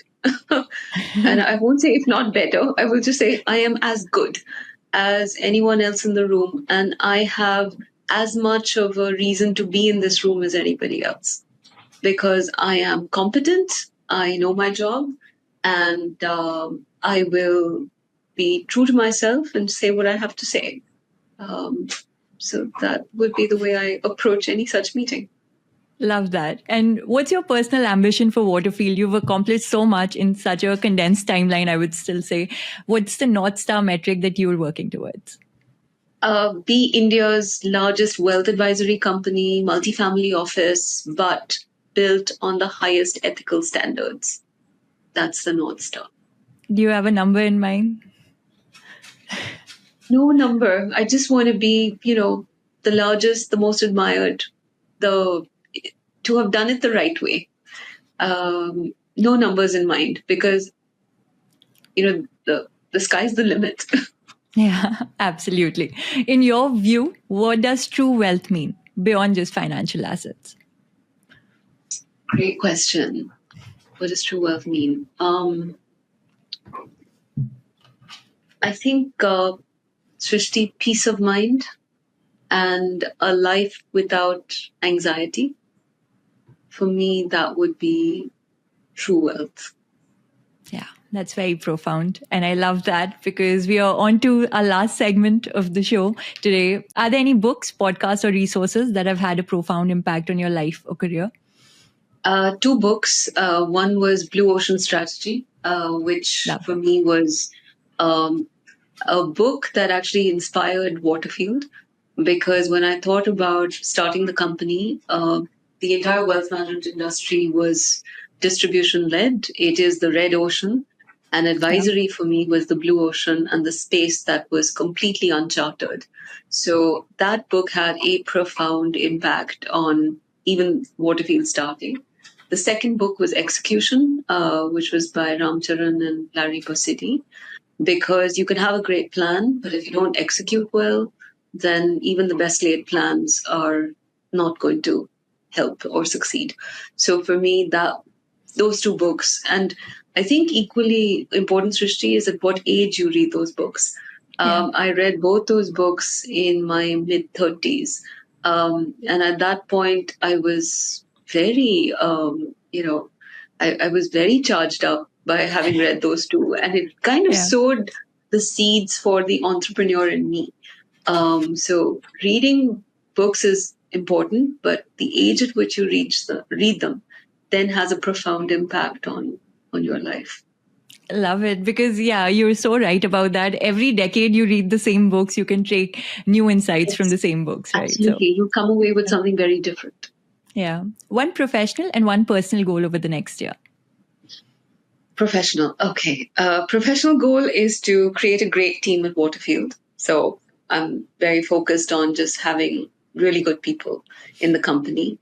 [SPEAKER 1] And I won't say if not better, I will just say I am as good as anyone else in the room. And I have as much of a reason to be in this room as anybody else, because I am competent, I know my job, and I will be true to myself and say what I have to say. Um, so that would be the way I approach any such meeting.
[SPEAKER 2] Love that. And what's your personal ambition for Waterfield? You've accomplished so much in such a condensed timeline, I would still say. What's the North Star metric that you're working towards?
[SPEAKER 1] Be India's largest wealth advisory company, multifamily office, but built on the highest ethical standards. That's the North Star.
[SPEAKER 2] Do you have a number in mind?
[SPEAKER 1] No number. I just want to be, the largest, the most admired, the to have done it the right way. No numbers in mind, because the sky's the limit.
[SPEAKER 2] Yeah, absolutely. In your view, what does true wealth mean beyond just financial assets?
[SPEAKER 1] Great question. What does true wealth mean? I think, Srishti, peace of mind and a life without anxiety. For me, that would be true wealth.
[SPEAKER 2] Yeah, that's very profound. And I love that because we are on to our last segment of the show today. Are there any books, podcasts, or resources that have had a profound impact on your life or career?
[SPEAKER 1] Two books. One was Blue Ocean Strategy, which
[SPEAKER 2] Love
[SPEAKER 1] for
[SPEAKER 2] it.
[SPEAKER 1] me was um, a book that actually inspired Waterfield, because when I thought about starting the company, the entire wealth management industry was distribution led. It is the red ocean, and
[SPEAKER 2] Yeah.
[SPEAKER 1] advisory for me was the blue ocean and the space that was completely uncharted. So that book had a profound impact on even Waterfield starting. The second book was Execution, which was by Ram Charan and Larry Posidi, because you can have a great plan, but if you don't execute well, then even the best laid plans are not going to help or succeed. So for me, that those two books, and I think equally important, Srishti, is at what age you read those books.
[SPEAKER 2] Yeah.
[SPEAKER 1] I read both those books in my mid 30s, and at that point, I was very, I was very charged up by having read those two, and it kind of
[SPEAKER 2] Yeah.
[SPEAKER 1] sowed the seeds for the entrepreneur in me. So reading books is important, but the age at which you read them then has a profound impact on your life.
[SPEAKER 2] Love it because, yeah, you're so right about that. Every decade you read the same books, you can take new insights from
[SPEAKER 1] It's
[SPEAKER 2] the same books, right? So,
[SPEAKER 1] absolutely, you come away with something very different.
[SPEAKER 2] yeah. One professional and one personal goal over the next year.
[SPEAKER 1] Professional. Okay. Professional goal is to create a great team at Waterfield. So I'm very focused on just having really good people in the company.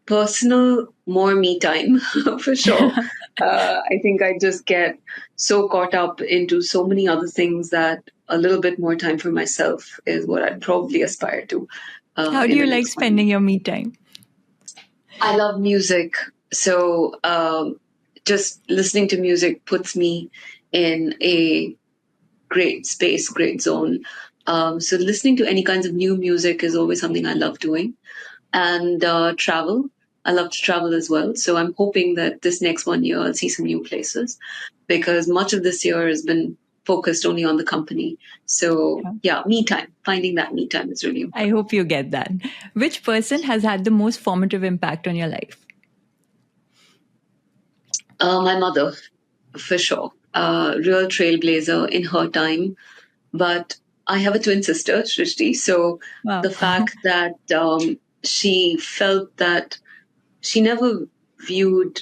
[SPEAKER 1] Personal, more me time for sure. I think I just get so caught up into so many other things that a little bit more time for myself is what I'd probably aspire to
[SPEAKER 2] How do
[SPEAKER 1] in
[SPEAKER 2] you
[SPEAKER 1] the
[SPEAKER 2] like
[SPEAKER 1] next 1 year.
[SPEAKER 2] spending your me time?
[SPEAKER 1] I love music. So just listening to music puts me in a great space, great zone. So listening to any kinds of new music is always something I love doing. And travel. I love to travel as well. So I'm hoping that this next 1 year I'll see some new places, because much of this year has been focused only on the company. So
[SPEAKER 2] Yeah.
[SPEAKER 1] yeah, me time, finding that me time is really
[SPEAKER 2] I
[SPEAKER 1] important.
[SPEAKER 2] hope you get that. Which person has had the most formative impact on your life?
[SPEAKER 1] My mother, for sure, real trailblazer in her time. But I have a twin sister, Shrishti. So
[SPEAKER 2] Wow.
[SPEAKER 1] the fact that she felt that she never viewed,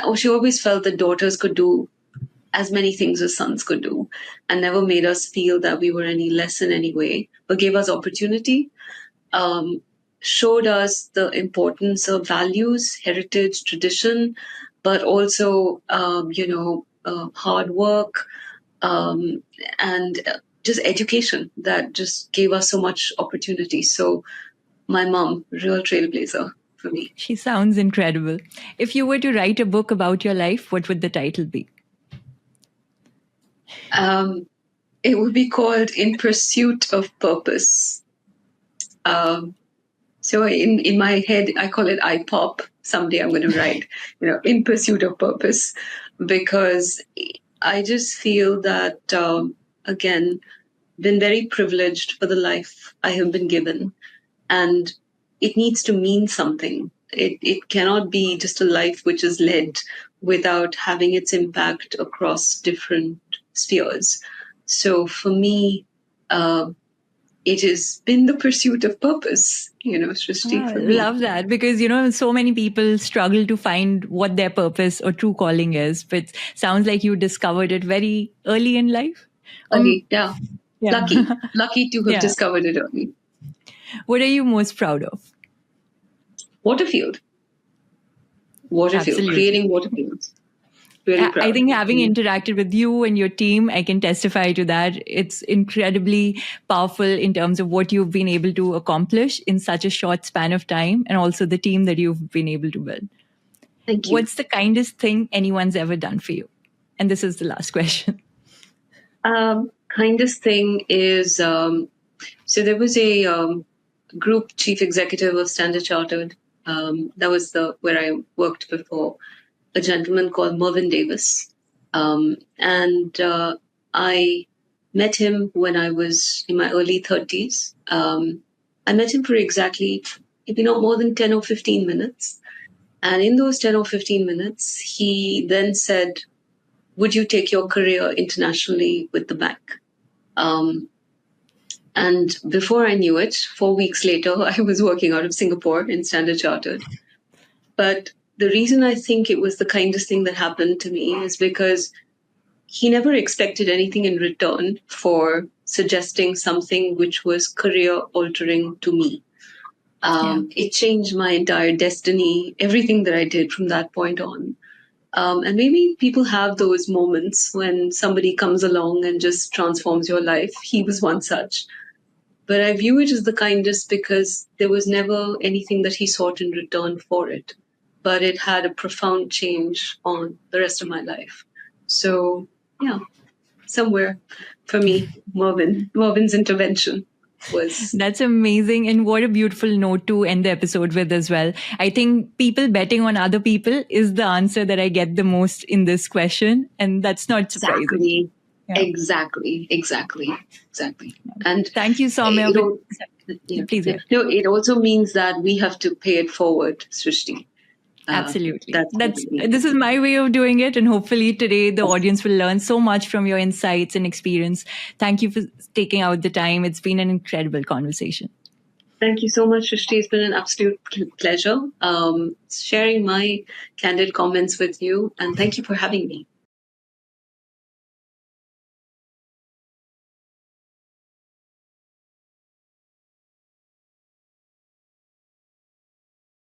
[SPEAKER 1] or she always felt that daughters could do as many things as sons could do, and never made us feel that we were any less in any way, but gave us opportunity, um, showed us the importance of values, heritage, tradition, but also, hard work, um, and just education that just gave us so much opportunity. So my mom, real trailblazer for me.
[SPEAKER 2] She sounds incredible. If you were to write a book about your life, what would the title be?
[SPEAKER 1] Um, it would be called In Pursuit of Purpose. Um, so in my head, I call it IPOP. Someday I'm going to write, In Pursuit of Purpose, because I just feel that, again, been very privileged for the life I have been given, and it needs to mean something. It cannot be just a life which is led without having its impact across different spheres. So for me, uh, it has been the pursuit of purpose, Srishti,
[SPEAKER 2] Ah,
[SPEAKER 1] for me.
[SPEAKER 2] love that because so many people struggle to find what their purpose or true calling is, but sounds like you discovered it very early in life.
[SPEAKER 1] Early, yeah.
[SPEAKER 2] Yeah.
[SPEAKER 1] Lucky to have
[SPEAKER 2] Yeah.
[SPEAKER 1] discovered it early.
[SPEAKER 2] What are you most proud of?
[SPEAKER 1] Waterfield. Waterfield,
[SPEAKER 2] Absolutely.
[SPEAKER 1] creating Waterfields. Really
[SPEAKER 2] I
[SPEAKER 1] proud.
[SPEAKER 2] think having interacted with you and your team, I can testify to that. It's incredibly powerful in terms of what you've been able to accomplish in such a short span of time, and also the team that you've been able to build.
[SPEAKER 1] Thank you.
[SPEAKER 2] What's the kindest thing anyone's ever done for you? And this is the last question.
[SPEAKER 1] Kindest thing is so there was a group chief executive of Standard Chartered. That was the where I worked before. A gentleman called Mervyn Davis, and I met him when I was in my early 30s. I met him for exactly maybe not more than 10 or 15 minutes. And in those 10 or 15 minutes, he then said, would you take your career internationally with the bank? And before I knew it, 4 weeks later, I was working out of Singapore in Standard Chartered. But the reason I think it was the kindest thing that happened to me is because he never expected anything in return for suggesting something which was career altering to me. It changed my entire destiny, everything that I did from that point on. And maybe people have those moments when somebody comes along and just transforms your life. He was one such. But I view it as the kindest because there was never anything that he sought in return for it. But it had a profound change on the rest of my life. So, yeah, somewhere for me, Mervyn's intervention was.
[SPEAKER 2] That's amazing. And what a beautiful note to end the episode with as well. I think people betting on other people is the answer that I get the most in this question. And that's not surprising.
[SPEAKER 1] Exactly. And
[SPEAKER 2] thank you, Soumya. Please.
[SPEAKER 1] No, it also means that we have to pay it forward, Srishti.
[SPEAKER 2] Absolutely. This is my way of doing it. And hopefully today the audience will learn so much from your insights and experience. Thank you for taking out the time. It's been an incredible conversation.
[SPEAKER 1] Thank you so much, Srishti. It's been an absolute pleasure sharing my candid comments with you. And thank you for having me.